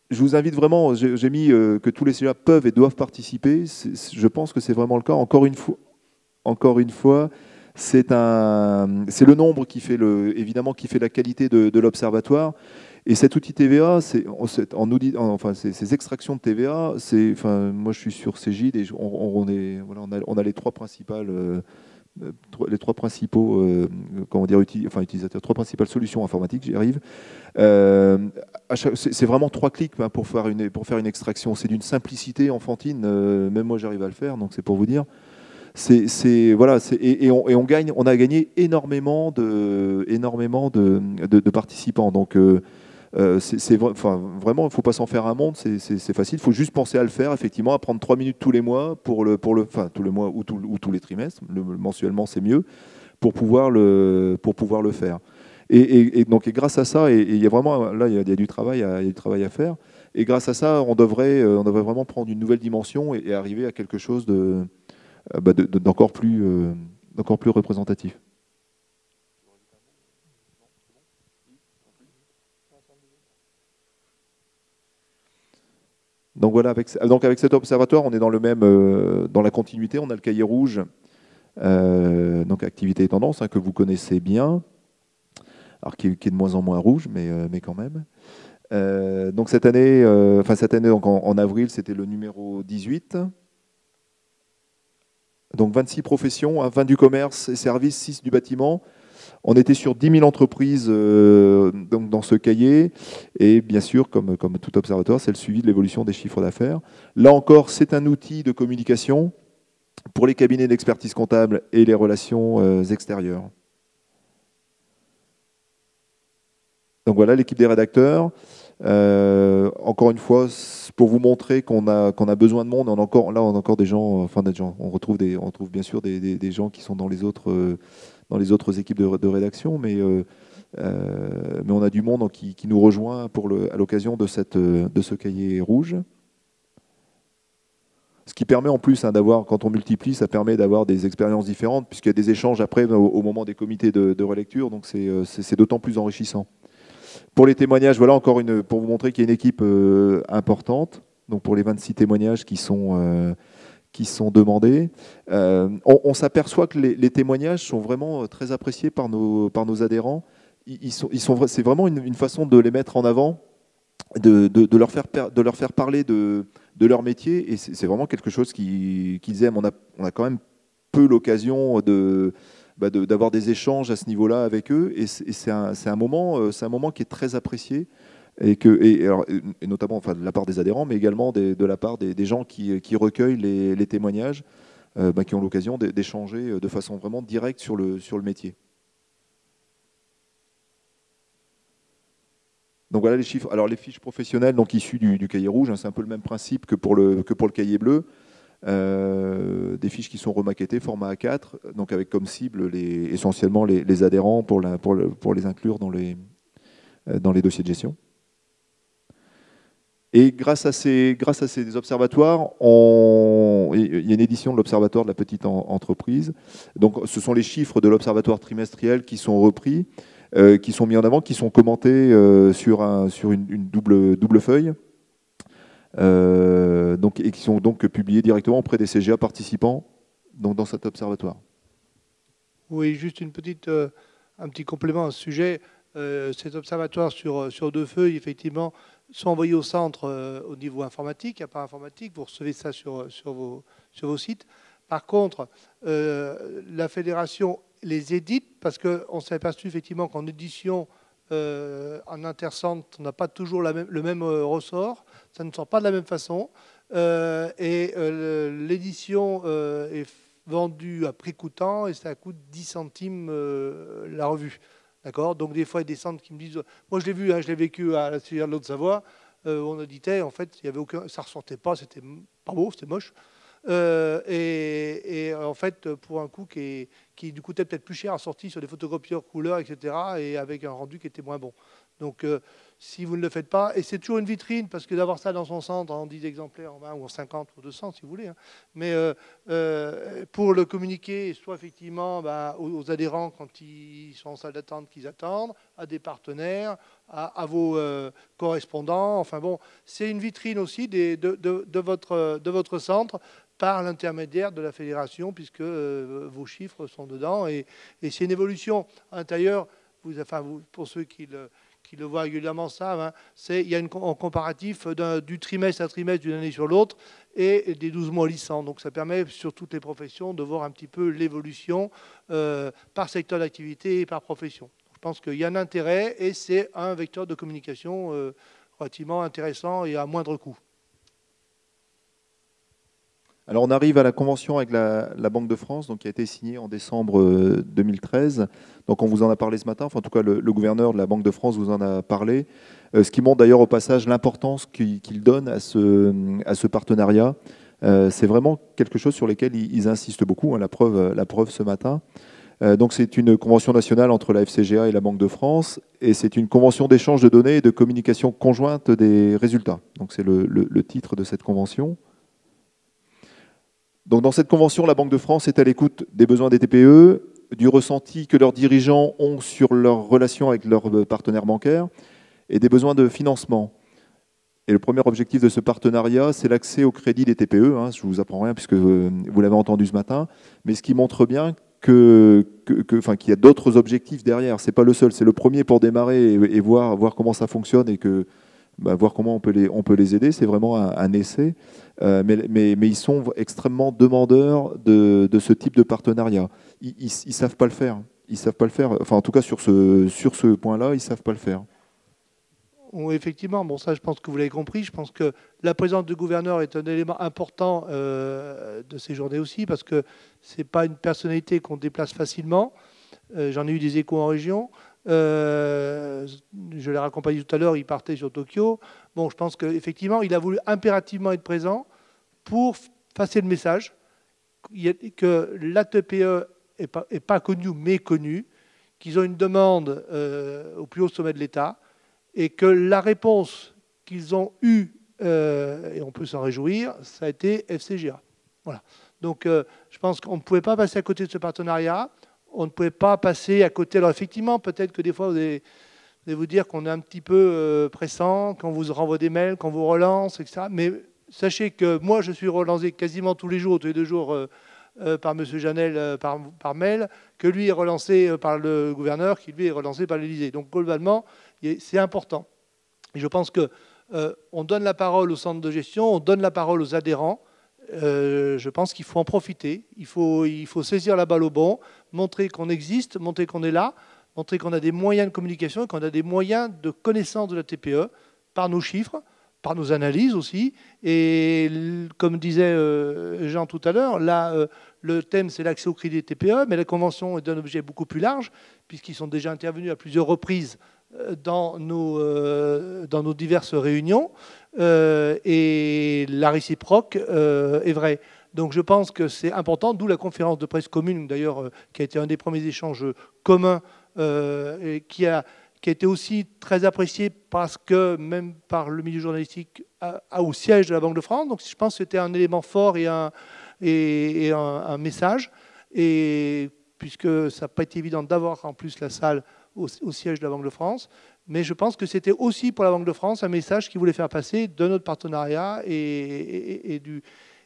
je vous invite vraiment, j'ai mis que tous les CGA peuvent et doivent participer. Je pense que c'est vraiment le cas. Encore une fois, c'est le nombre qui fait évidemment qui fait la qualité de l'observatoire. Et cet outil TVA, enfin, ces extractions de TVA, enfin, moi je suis sur Cégide et on a les trois principales, les trois principaux, comment dire, utilisateurs, trois principales solutions informatiques, j'y arrive. C'est vraiment 3 clics hein, pour faire une extraction. C'est d'une simplicité enfantine, même moi j'arrive à le faire, donc c'est pour vous dire. Voilà, on a gagné énormément de participants. Donc, vraiment, il ne faut pas s'en faire un monde, c'est facile. Il faut juste penser à le faire, effectivement, à prendre 3 minutes tous les mois, enfin, tous les mois ou tous les trimestres. Mensuellement, c'est mieux, pour pouvoir le faire. Et donc, grâce à ça, et il y a vraiment, là, il y a du travail à faire. Et grâce à ça, on devrait vraiment prendre une nouvelle dimension et arriver à quelque chose d'encore plus représentatif. Donc voilà, avec cet observatoire, on est dans dans la continuité. On a le cahier rouge, donc activité et tendance, hein, que vous connaissez bien, alors qui est de moins en moins rouge, mais quand même. Donc cette année, donc en avril, c'était le numéro 18. Donc 26 professions, 20 du commerce et services, 6 du bâtiment. On était sur 10 000 entreprises donc dans ce cahier. Et bien sûr, comme tout observatoire, c'est le suivi de l'évolution des chiffres d'affaires. Là encore, c'est un outil de communication pour les cabinets d'expertise comptable et les relations extérieures. Donc voilà l'équipe des rédacteurs. Encore une fois, pour vous montrer qu'on a besoin de monde, on a encore des gens, enfin des gens. On retrouve bien sûr des gens qui sont dans les autres équipes de rédaction, mais on a du monde qui nous rejoint à l'occasion de ce cahier rouge. Ce qui permet en plus d'avoir, quand on multiplie, ça permet d'avoir des expériences différentes, puisqu'il y a des échanges après au moment des comités de relecture, donc c'est d'autant plus enrichissant. Pour les témoignages, voilà encore pour vous montrer qu'il y a une équipe importante. Donc pour les 26 témoignages qui sont demandés, on s'aperçoit que les témoignages sont vraiment très appréciés par nos adhérents. C'est vraiment une façon de les mettre en avant, de leur faire parler de leur métier, et c'est vraiment quelque chose qu'ils aiment. On a quand même peu l'occasion d'avoir des échanges à ce niveau-là avec eux, et c'est un moment qui est très apprécié, et notamment enfin, de la part des adhérents, mais également de la part des gens qui recueillent les témoignages, qui ont l'occasion d'échanger de façon vraiment directe sur le métier. Donc voilà les chiffres. Alors les fiches professionnelles donc issues du cahier rouge, hein, c'est un peu le même principe que pour le cahier bleu. Des fiches qui sont remaquettées, format A4, donc avec comme cible essentiellement les adhérents pour les inclure dans les dossiers de gestion. Et grâce à ces observatoires, il y a une édition de l'observatoire de la petite entreprise. Donc ce sont les chiffres de l'observatoire trimestriel qui sont repris, qui sont mis en avant, qui sont commentés sur une double feuille. Et qui sont donc publiés directement auprès des CGA participants dans cet observatoire. Oui, juste un petit complément à ce sujet. Ces observatoires sur 2 feuilles, effectivement, sont envoyés au centre au niveau informatique, à part informatique. Vous recevez ça sur vos sites. Par contre, la fédération les édite parce qu'on s'est aperçu effectivement qu'en édition, en intercentre, on n'a pas toujours le même ressort, ça ne sort pas de la même façon, et l'édition est vendue à prix coûtant et ça coûte 10 centimes la revue. D'accord ? Donc des fois, il y a des centres qui me disent, moi je l'ai vu, hein, je l'ai vécu à la Cigale de Haute-Savoie, on éditait, en fait, il y avait ça ne ressortait pas, c'était pas beau, c'était moche. Et en fait, pour un coût qui du coûtait peut-être plus cher, assorti sur des photocopieurs couleurs, etc., et avec un rendu qui était moins bon. Donc, si vous ne le faites pas, et c'est toujours une vitrine, parce que d'avoir ça dans son centre en 10 exemplaires, en 20 ou en 50 ou 200, si vous voulez, hein, mais pour le communiquer, soit effectivement aux adhérents quand ils sont en salle d'attente qu'ils attendent, à des partenaires, à vos correspondants, enfin bon, c'est une vitrine aussi de votre centre, par l'intermédiaire de la fédération, puisque vos chiffres sont dedans, et c'est une évolution intérieure. Pour ceux qui le voient régulièrement savent, hein, il y a un comparatif du trimestre à trimestre d'une année sur l'autre et des 12 mois lissants. Donc ça permet sur toutes les professions de voir un petit peu l'évolution par secteur d'activité et par profession. Je pense qu'il y a un intérêt et c'est un vecteur de communication relativement intéressant et à moindre coût. Alors on arrive à la convention avec la Banque de France, donc, qui a été signée en décembre 2013. Donc on vous en a parlé ce matin, enfin, en tout cas le gouverneur de la Banque de France vous en a parlé, ce qui montre d'ailleurs au passage l'importance qu'il donne à ce partenariat. C'est vraiment quelque chose sur lequel ils insistent beaucoup, hein, la preuve ce matin. Donc c'est une convention nationale entre la FCGA et la Banque de France, et c'est une convention d'échange de données et de communication conjointe des résultats. Donc c'est le titre de cette convention. Donc dans cette convention, la Banque de France est à l'écoute des besoins des TPE, du ressenti que leurs dirigeants ont sur leurs relations avec leurs partenaires bancaires et des besoins de financement. Et le premier objectif de ce partenariat, c'est l'accès au crédit des TPE. Hein, je ne vous apprends rien puisque vous l'avez entendu ce matin, mais ce qui montre bien qu'il y a d'autres objectifs derrière. Ce n'est pas le seul, c'est le premier pour démarrer et voir comment ça fonctionne et voir comment on peut les aider. C'est vraiment un essai. Mais ils sont extrêmement demandeurs de ce type de partenariat. Ils ne savent pas le faire. Ils savent pas le faire. Enfin, en tout cas, sur ce point-là, ils ne savent pas le faire. Oui, effectivement, bon, ça, je pense que vous l'avez compris. Je pense que la présence du gouverneur est un élément important de ces journées aussi, parce que ce n'est pas une personnalité qu'on déplace facilement. J'en ai eu des échos en région. Je l'ai raccompagné tout à l'heure, il partait sur Tokyo. Bon, je pense qu'effectivement, il a voulu impérativement être présent pour passer le message que la TPE n'est pas connue, mais connue, qu'ils ont une demande au plus haut sommet de l'État, et que la réponse qu'ils ont eue, et on peut s'en réjouir, ça a été FCGA. Voilà. Donc, je pense qu'on ne pouvait pas passer à côté de ce partenariat. On ne pouvait pas passer à côté. Alors effectivement, peut-être que des fois, vous allez vous dire qu'on est un petit peu pressant, qu'on vous renvoie des mails, qu'on vous relance, etc. Mais sachez que moi, je suis relancé quasiment tous les 2 jours, par M. Janel par mail, que lui est relancé par le gouverneur, qui lui est relancé par l'Élysée. Donc globalement, c'est important. Et je pense qu'on donne la parole au centre de gestion, on donne la parole aux adhérents. Je pense qu'il faut en profiter, il faut saisir la balle au bon, montrer qu'on existe, montrer qu'on est là, montrer qu'on a des moyens de communication et qu'on a des moyens de connaissance de la TPE par nos chiffres, par nos analyses aussi. Et comme disait Jean tout à l'heure, là, le thème c'est l'accès au crédit des TPE, mais la convention est un objet beaucoup plus large, puisqu'ils sont déjà intervenus à plusieurs reprises dans nos diverses réunions, et la réciproque est vraie. Donc je pense que c'est important, d'où la conférence de presse commune, d'ailleurs, qui a été un des premiers échanges communs, et qui a été aussi très apprécié parce que, même par le milieu journalistique, au siège de la Banque de France. Donc je pense que c'était un élément fort et un message. Et puisque ça n'a pas été évident d'avoir en plus la salle au siège de la Banque de France. Mais je pense que c'était aussi pour la Banque de France un message qu'ils voulaient faire passer de notre partenariat et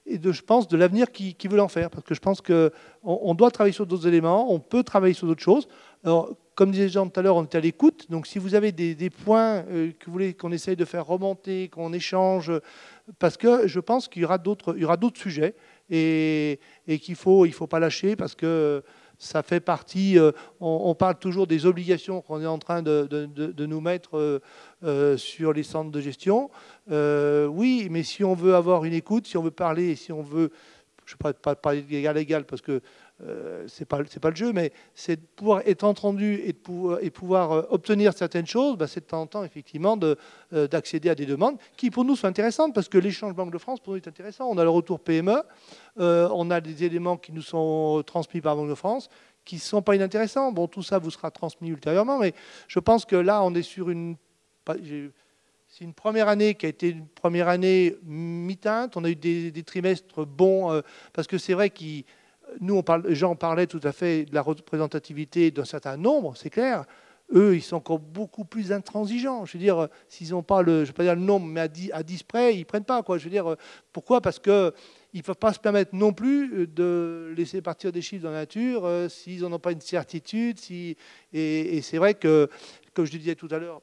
je pense, de l'avenir qu'ils veulent en faire. Parce que je pense qu'on doit travailler sur d'autres éléments, on peut travailler sur d'autres choses. Alors, comme disait Jean tout à l'heure, on est à l'écoute. Donc si vous avez des points que vous voulez qu'on essaye de faire remonter, qu'on échange, parce que je pense qu'il y aura d'autres sujets et qu'il ne faut pas lâcher, parce que ça fait partie, on parle toujours des obligations qu'on est en train de nous mettre sur les centres de gestion. Oui, mais si on veut avoir une écoute, si on veut parler, si on veut, je ne vais pas parler d'égal à égal parce que c'est pas le jeu, mais c'est de pouvoir être entendu et de pouvoir obtenir certaines choses, c'est de temps en temps effectivement d'accéder à des demandes qui pour nous sont intéressantes, parce que l'échange Banque de France pour nous est intéressant. On a le retour PME, on a des éléments qui nous sont transmis par Banque de France qui ne sont pas inintéressants. Bon, tout ça vous sera transmis ultérieurement, mais je pense que là, on est sur c'est une première année qui a été une première année mi-teinte. On a eu des trimestres bons, parce que c'est vrai que Jean parlait tout à fait de la représentativité d'un certain nombre, c'est clair. Eux, ils sont encore beaucoup plus intransigeants. Je veux dire, s'ils n'ont pas je ne vais pas dire le nombre, mais à 10 près, ils ne prennent pas, quoi. Je veux dire, pourquoi? Parce qu'ils ne peuvent pas se permettre non plus de laisser partir des chiffres dans la nature s'ils n'en ont pas une certitude. Et c'est vrai que, comme je le disais tout à l'heure,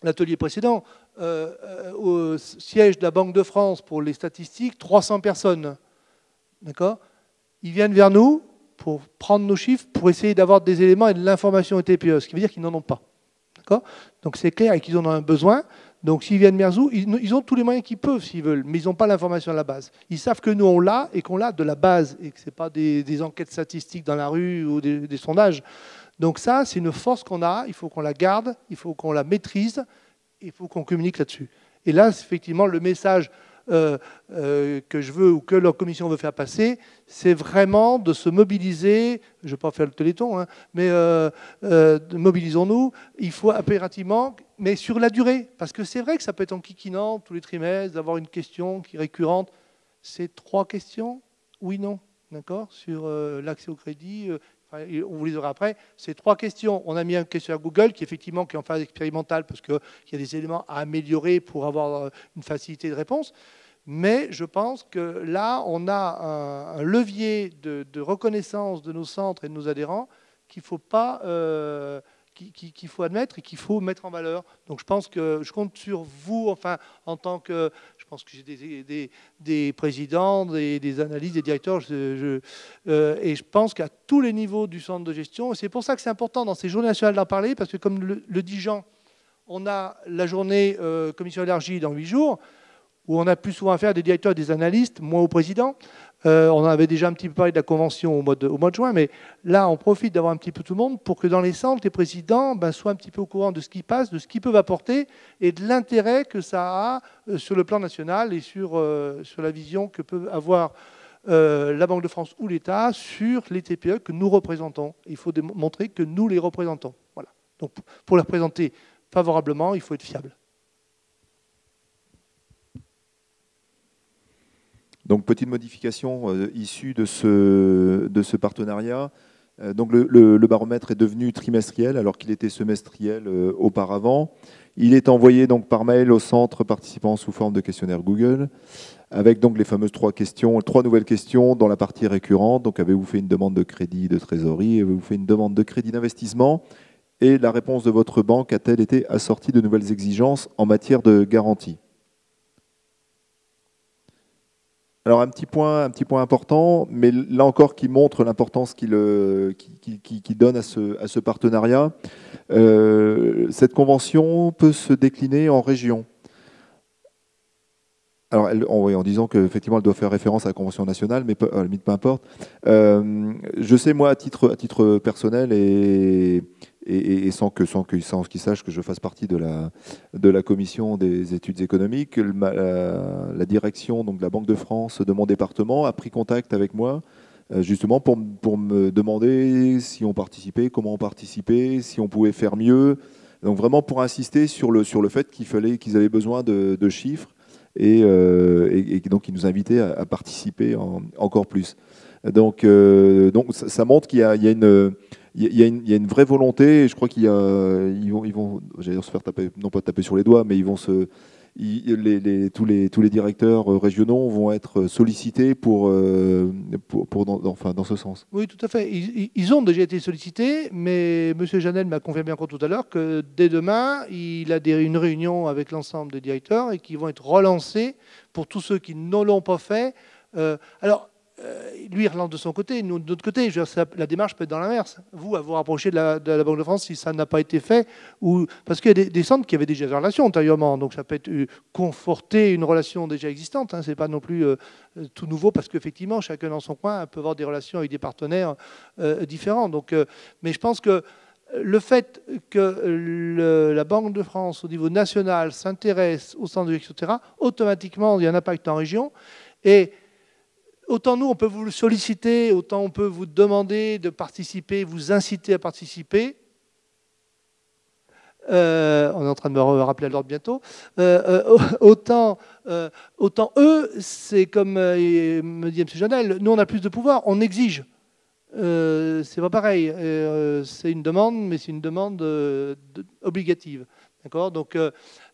l'atelier précédent, au siège de la Banque de France pour les statistiques, 300 personnes. D'accord? Ils viennent vers nous pour prendre nos chiffres, pour essayer d'avoir des éléments et de l'information au TPE, ce qui veut dire qu'ils n'en ont pas. D'accord? Donc c'est clair et qu'ils en ont un besoin. Donc s'ils viennent vers nous, ils ont tous les moyens qu'ils peuvent s'ils veulent, mais ils n'ont pas l'information à la base. Ils savent que nous on l'a et qu'on l'a de la base et que ce n'est pas des enquêtes statistiques dans la rue ou des sondages. Donc ça, c'est une force qu'on a, il faut qu'on la garde, il faut qu'on la maîtrise, il faut qu'on communique là-dessus. Et là, effectivement, le message que je veux ou que leur commission veut faire passer, c'est vraiment de se mobiliser, je ne vais pas faire le téléthon, hein, mais mobilisons-nous, il faut impérativement, mais sur la durée, parce que c'est vrai que ça peut être enquiquinant tous les trimestres, d'avoir une question qui est récurrente. C'est 3 questions, oui, non, d'accord, sur l'accès au crédit, on vous les aura après. C'est 3 questions. On a mis un questionnaire Google qui est en phase expérimentale parce qu'il y a des éléments à améliorer pour avoir une facilité de réponse. Mais je pense que là, on a un levier de reconnaissance de nos centres et de nos adhérents qu'il faut pas, qu'il faut admettre et qu'il faut mettre en valeur. Donc je pense que je compte sur vous, enfin, en tant que... Je pense que j'ai des présidents, des analystes, des directeurs, et je pense qu'à tous les niveaux du centre de gestion, et c'est pour ça que c'est important dans ces journées nationales d'en parler, parce que comme le dit Jean, on a la journée commission élargie dans 8 jours, où on a plus souvent affaire à des directeurs et des analystes, moins au président. On en avait déjà un petit peu parlé de la convention au mois de juin, mais là, on profite d'avoir un petit peu tout le monde pour que dans les centres, les présidents soient un petit peu au courant de ce qui passe, de ce qu'ils peuvent apporter et de l'intérêt que ça a sur le plan national et sur la vision que peut avoir la Banque de France ou l'État sur les TPE que nous représentons. Il faut montrer que nous les représentons. Voilà. Donc, pour les représenter favorablement, il faut être fiable. Donc, petite modification issue de ce partenariat. Donc, le baromètre est devenu trimestriel alors qu'il était semestriel auparavant. Il est envoyé donc par mail au centre participant sous forme de questionnaire Google avec donc les fameuses 3 nouvelles questions dans la partie récurrente. Donc, avez-vous fait une demande de crédit de trésorerie? Avez-vous fait une demande de crédit d'investissement? Et la réponse de votre banque a-t-elle été assortie de nouvelles exigences en matière de garantie? Alors un petit point important, mais là encore qui montre l'importance qu'il donne à ce partenariat. Cette convention peut se décliner en région. Alors en disant qu'effectivement elle doit faire référence à la convention nationale, mais à la limite peu importe. Je sais moi à titre personnel et sans qu'ils sachent que je fasse partie de la commission des études économiques, la direction donc, de la Banque de France de mon département a pris contact avec moi justement pour me demander si on participait, comment on participait, si on pouvait faire mieux. Donc vraiment pour insister sur le fait qu'ils avaient besoin de chiffres et donc ils nous invitaient à participer encore plus. Donc ça montre qu'il y a une vraie volonté, et je crois qu'ils vont, j'allais se faire taper, non pas taper sur les doigts, mais tous les directeurs régionaux vont être sollicités dans ce sens. Oui, tout à fait. Ils ont déjà été sollicités, mais M. Janel m'a confirmé encore tout à l'heure que dès demain, il a une réunion avec l'ensemble des directeurs et qui vont être relancés pour tous ceux qui ne l'ont pas fait. Lui, il relance de son côté, nous de notre côté. La démarche peut être dans l'inverse. Vous, à vous rapprocher de la Banque de France si ça n'a pas été fait, parce qu'il y a des centres qui avaient déjà des relations antérieurement, donc ça peut être conforter une relation déjà existante. Hein, c'est pas non plus tout nouveau, parce qu'effectivement, chacun dans son coin peut avoir des relations avec des partenaires différents. Donc, mais je pense que le fait que la Banque de France, au niveau national, s'intéresse au centre de gestion, etc., automatiquement, il y a un impact en région. Et autant nous, on peut vous solliciter, autant on peut vous demander de participer, vous inciter à participer. On est en train de me rappeler à l'ordre bientôt. Autant eux, c'est comme me dit M. Janel, nous on a plus de pouvoir, on exige. C'est pas pareil. C'est une demande, mais c'est une demande obligative. D'accord. Donc là,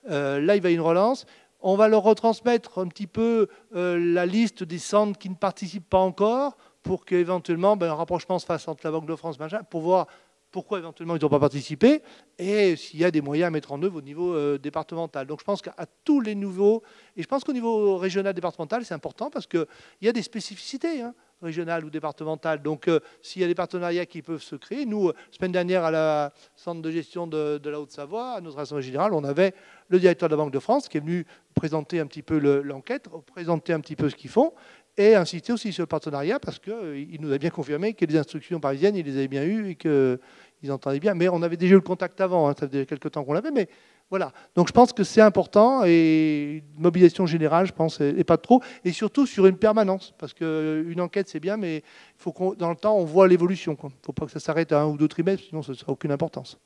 il va y avoir une relance. On va leur retransmettre un petit peu la liste des centres qui ne participent pas encore pour qu'éventuellement un rapprochement se fasse entre la Banque de France, pour voir pourquoi éventuellement ils n'ont pas participé et s'il y a des moyens à mettre en œuvre au niveau départemental. Donc je pense qu'à tous les niveaux, et je pense qu'au niveau régional, départemental, c'est important parce qu'il y a des spécificités régionales ou départementales. Donc s'il y a des partenariats qui peuvent se créer, nous, semaine dernière, à la centre de gestion de la Haute-Savoie, à notre assemblée générale, on avait le directeur de la Banque de France qui est venu présenter un petit peu l'enquête, présenter un petit peu ce qu'ils font, et insister aussi sur le partenariat parce qu'il nous a bien confirmé que les instructions parisiennes, ils les avaient bien eues et qu'ils entendaient bien. Mais on avait déjà eu le contact avant, ça faisait quelques temps qu'on l'avait, mais voilà. Donc je pense que c'est important et une mobilisation générale, je pense, et pas trop. Et surtout sur une permanence, parce qu'une enquête, c'est bien, mais il faut qu'on, dans le temps, on voit l'évolution. Il ne faut pas que ça s'arrête à 1 ou 2 trimestres, sinon ça n'a aucune importance.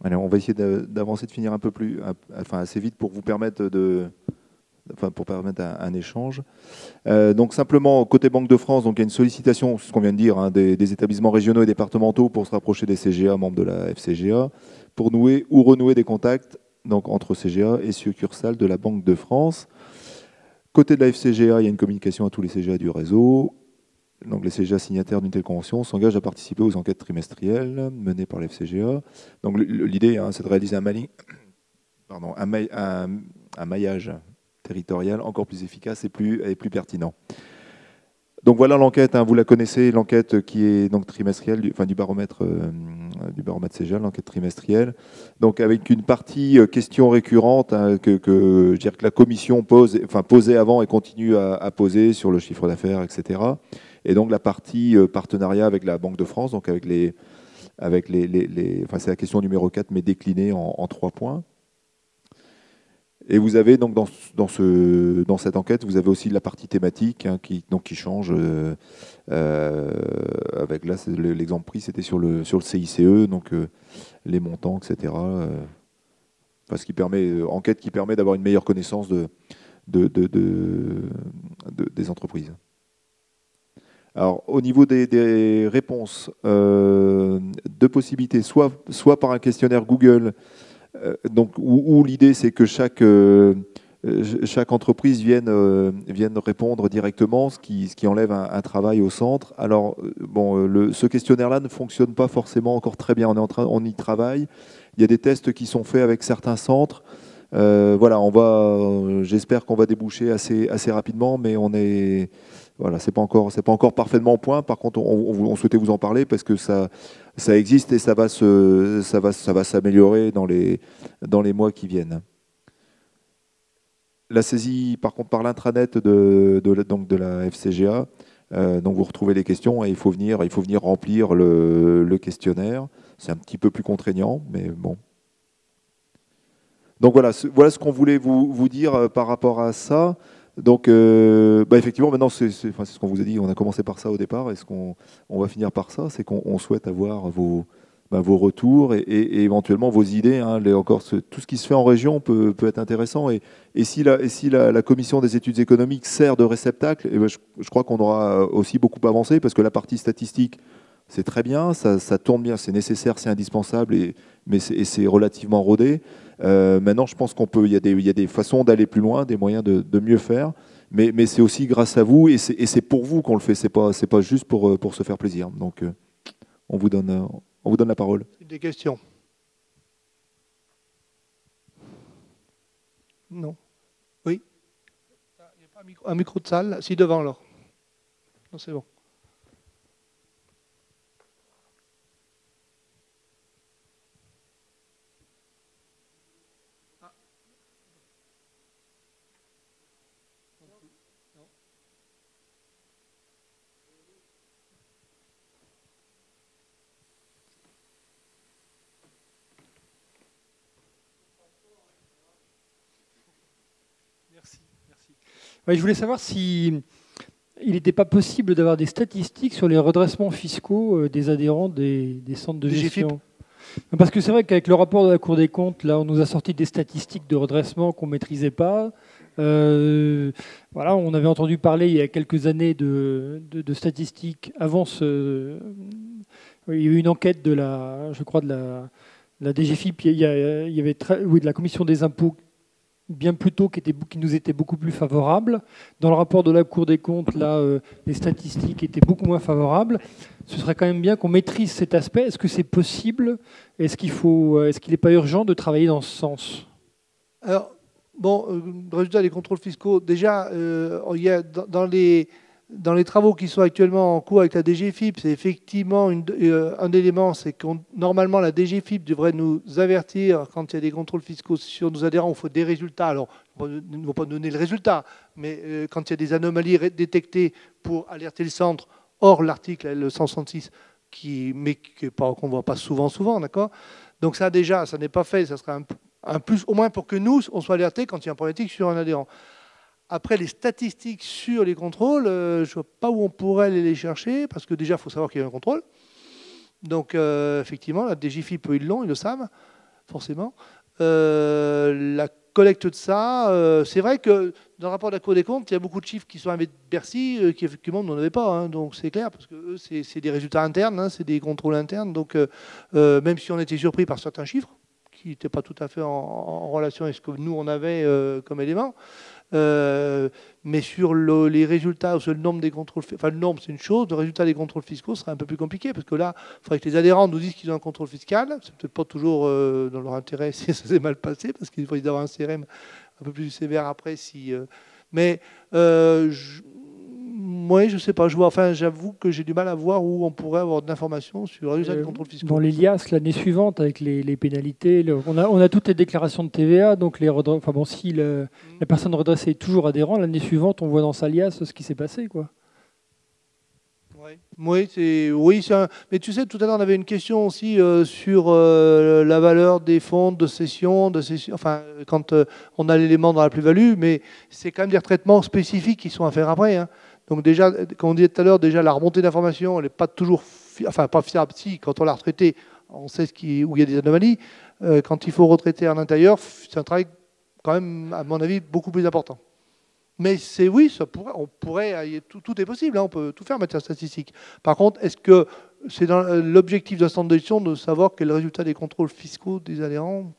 Alors, on va essayer d'avancer, de finir un peu plus, assez vite pour vous permettre pour permettre un échange. Donc simplement, côté Banque de France, donc il y a une sollicitation, c'est ce qu'on vient de dire, des établissements régionaux et départementaux pour se rapprocher des CGA, membres de la FCGA, pour nouer ou renouer des contacts donc, entre CGA et succursales de la Banque de France. Côté de la FCGA, il y a une communication à tous les CGA du réseau. Donc les CGA signataires d'une telle convention s'engagent à participer aux enquêtes trimestrielles menées par la FCGA. Donc l'idée, c'est de réaliser un maillage territorial encore plus efficace et plus pertinent. Donc voilà l'enquête, vous la connaissez, l'enquête qui est donc trimestrielle, du baromètre CGA, l'enquête trimestrielle. Donc avec une partie questions récurrentes que la commission posait avant et continue à poser sur le chiffre d'affaires, etc. Et donc la partie partenariat avec la Banque de France, donc c'est la question numéro 4, mais déclinée en 3 points. Et vous avez donc dans cette enquête, vous avez aussi la partie thématique qui change. Avec là, l'exemple pris, c'était sur le CICE, donc les montants, etc. Ce qui permet, enquête qui permet d'avoir une meilleure connaissance des entreprises. Alors, au niveau des réponses, 2 possibilités, soit par un questionnaire Google. Donc, où l'idée, c'est que chaque entreprise vienne répondre directement, ce qui enlève un travail au centre. Alors, ce questionnaire-là ne fonctionne pas forcément encore très bien. On y travaille. Il y a des tests qui sont faits avec certains centres. J'espère qu'on va déboucher assez rapidement, mais c'est pas encore parfaitement au point. Par contre, on souhaitait vous en parler parce que ça existe et ça va s'améliorer dans les mois qui viennent. La saisie, par contre, par l'intranet de la FCGA, donc vous retrouvez les questions et il faut venir remplir le questionnaire. C'est un petit peu plus contraignant, mais bon. Donc voilà ce qu'on voulait vous dire par rapport à ça. Donc, effectivement, maintenant, c'est ce qu'on vous a dit. On a commencé par ça au départ. Et ce qu'on va finir par ça, c'est qu'on souhaite avoir vos retours et éventuellement vos idées. Tout ce qui se fait en région peut être intéressant. Et si la commission des études économiques sert de réceptacle, je crois qu'on aura aussi beaucoup avancé parce que la partie statistique, c'est très bien, ça tourne bien, c'est nécessaire, c'est indispensable, mais c'est relativement rodé. Maintenant, je pense il y a des façons d'aller plus loin, des moyens de mieux faire, mais c'est aussi grâce à vous et c'est pour vous qu'on le fait. C'est pas juste pour se faire plaisir. Donc, on vous donne la parole. Des questions? Non. Oui. Il n'y a pas un micro de salle? Si, devant alors. Non, c'est bon. Merci. Ouais, je voulais savoir si il n'était pas possible d'avoir des statistiques sur les redressements fiscaux des adhérents des centres de gestion. Parce que c'est vrai qu'avec le rapport de la Cour des comptes, là, on nous a sorti des statistiques de redressement qu'on ne maîtrisait pas. Voilà, on avait entendu parler il y a quelques années de statistiques avant ce... Il y a eu une enquête de la, je crois, de la DGFiP, il y avait de la Commission des impôts bien plus tôt qui nous était beaucoup plus favorable. Dans le rapport de la Cour des comptes, là, les statistiques étaient beaucoup moins favorables. Ce serait quand même bien qu'on maîtrise cet aspect. Est-ce que c'est possible? Est-ce qu'il n'est pas urgent de travailler dans ce sens? Alors, bon, le résultat des contrôles fiscaux, déjà, il y a dans les travaux qui sont actuellement en cours avec la DGFiP, c'est effectivement un élément, c'est que normalement la DGFiP devrait nous avertir quand il y a des contrôles fiscaux sur nos adhérents, il faut des résultats. Alors, ils ne vont pas donner le résultat, mais quand il y a des anomalies détectées pour alerter le centre, hors l'article L166, mais qu'on ne voit pas souvent, d'accord? Donc ça déjà, ça n'est pas fait, ça serait un plus, au moins pour que nous, on soit alertés quand il y a un problématique sur un adhérent. Après, les statistiques sur les contrôles, je ne vois pas où on pourrait aller les chercher, parce que déjà, il faut savoir qu'il y a un contrôle. Donc, effectivement, la DGFiP, ils le savent, forcément. La collecte de ça, c'est vrai que dans le rapport de la Cour des comptes, il y a beaucoup de chiffres qui sont avec Bercy, qui effectivement, nous n'en avait pas. Hein, donc, c'est clair, parce que eux, c'est des résultats internes, hein, c'est des contrôles internes. Donc, même si on était surpris par certains chiffres, qui n'étaient pas tout à fait en relation avec ce que nous, on avait comme élément, mais sur les résultats, sur le nombre des contrôles, enfin le nombre c'est une chose, le résultat des contrôles fiscaux serait un peu plus compliqué, parce que là, il faudrait que les adhérents nous disent qu'ils ont un contrôle fiscal, c'est peut-être pas toujours dans leur intérêt si ça s'est mal passé, parce qu'il faut avoir un CRM un peu plus sévère après, mais moi je sais pas, j'avoue que j'ai du mal à voir où on pourrait avoir de l'information sur le résultat des contrôles fiscaux. Dans les liasses, l'année suivante, avec les pénalités, on a toutes les déclarations de TVA, donc si la personne redressée est toujours adhérent, l'année suivante, on voit dans sa liasse ce qui s'est passé, quoi. Oui, mais tu sais, tout à l'heure, on avait une question aussi sur la valeur des fonds de cession, enfin, quand on a l'élément dans la plus-value, mais c'est quand même des retraitements spécifiques qui sont à faire après, hein. Donc déjà, comme on disait tout à l'heure, déjà la remontée d'informations, elle n'est pas toujours, pas fiable. Si, quand on l'a retraité, on sait où il y a des anomalies. Quand il faut retraiter en intérieur, c'est un travail quand même, à mon avis, beaucoup plus important. Mais oui, tout est possible, hein, on peut tout faire en matière statistique. Par contre, est-ce que c'est dans l'objectif d'un centre de gestion de savoir quel est le résultat des contrôles fiscaux des adhérents?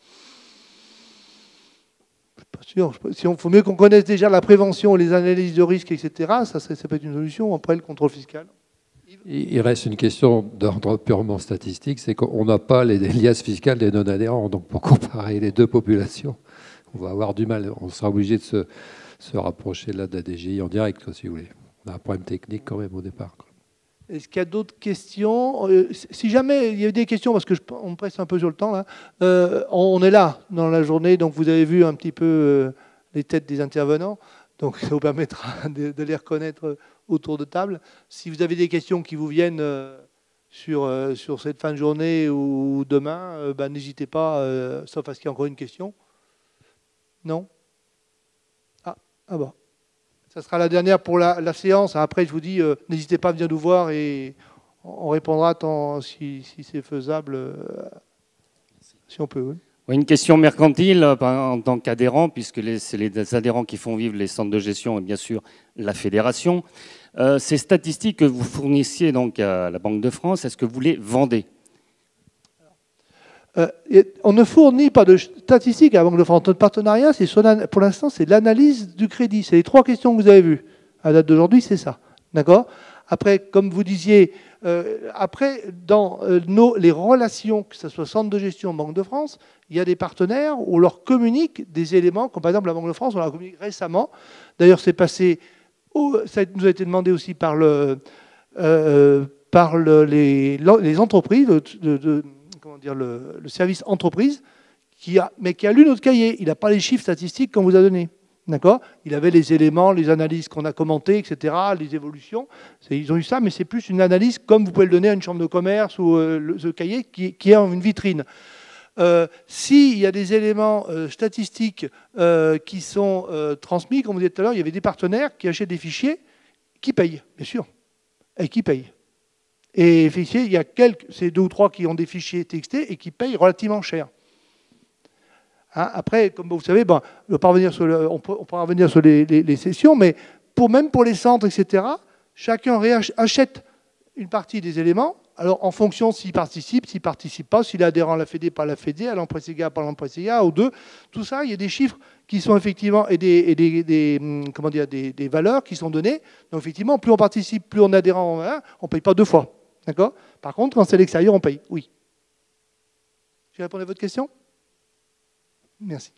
Je ne suis pas sûr. Il faut mieux qu'on connaisse déjà la prévention, les analyses de risque, etc. Ça peut être une solution. Après, le contrôle fiscal. Il reste une question d'ordre purement statistique, c'est qu'on n'a pas les liasses fiscales des non-adhérents. Donc, pour comparer les deux populations, on va avoir du mal. On sera obligé de se rapprocher là de la DGI en direct, quoi, si vous voulez. On a un problème technique quand même au départ, quoi. Est-ce qu'il y a d'autres questions? Si jamais il y a des questions, parce qu'on me presse un peu sur le temps, là, on est là dans la journée, donc vous avez vu un petit peu les têtes des intervenants, donc ça vous permettra de les reconnaître autour de table. Si vous avez des questions qui vous viennent sur cette fin de journée ou demain, n'hésitez pas, sauf à ce qu'il y a encore une question. Non? Ah bon. Ça sera la dernière pour la séance. Après, je vous dis, n'hésitez pas à venir nous voir et on répondra si c'est faisable, si on peut. Oui. Oui, une question mercantile en tant qu'adhérent, puisque c'est les adhérents qui font vivre les centres de gestion et bien sûr la fédération. Ces statistiques que vous fournissiez donc à la Banque de France, est-ce que vous les vendez? On ne fournit pas de statistiques à la Banque de France. Notre partenariat, pour l'instant, c'est l'analyse du crédit. C'est les trois questions que vous avez vues. À date d'aujourd'hui, c'est ça. D'accord? Après, comme vous disiez, dans les relations, que ce soit centre de gestion, Banque de France, il y a des partenaires où on leur communique des éléments, comme par exemple la Banque de France, on leur communique récemment. D'ailleurs, c'est passé, ça nous a été demandé aussi par les entreprises, le service entreprise, mais qui a lu notre cahier. Il n'a pas les chiffres statistiques qu'on vous a donnés. D'accord? Il avait les éléments, les analyses qu'on a commentées, etc., les évolutions. Ils ont eu ça, mais c'est plus une analyse comme vous pouvez le donner à une chambre de commerce ou ce cahier qui est en une vitrine. S'il y a des éléments statistiques qui sont transmis, comme vous disiez tout à l'heure, il y avait des partenaires qui achètent des fichiers qui paye, bien sûr. Et qui paye. Et effectivement, il y a c'est 2 ou 3 qui ont des fichiers TXT et qui payent relativement cher. Hein, après, comme vous savez, bon, on peut revenir sur les sessions, mais même pour les centres, etc., chacun achète une partie des éléments. Alors, en fonction s'il participe pas, s'il est adhérent à la Fédé, pas à la Fédé, à l'Empressega, pas à l'Empressega, aux deux, tout ça, il y a des chiffres qui sont effectivement, et des valeurs qui sont données. Donc, effectivement, plus on participe, plus on est adhérent, on ne paye pas 2 fois. D'accord ? Par contre, quand c'est l'extérieur, on paye. Oui. J'ai répondu à votre question ? Merci.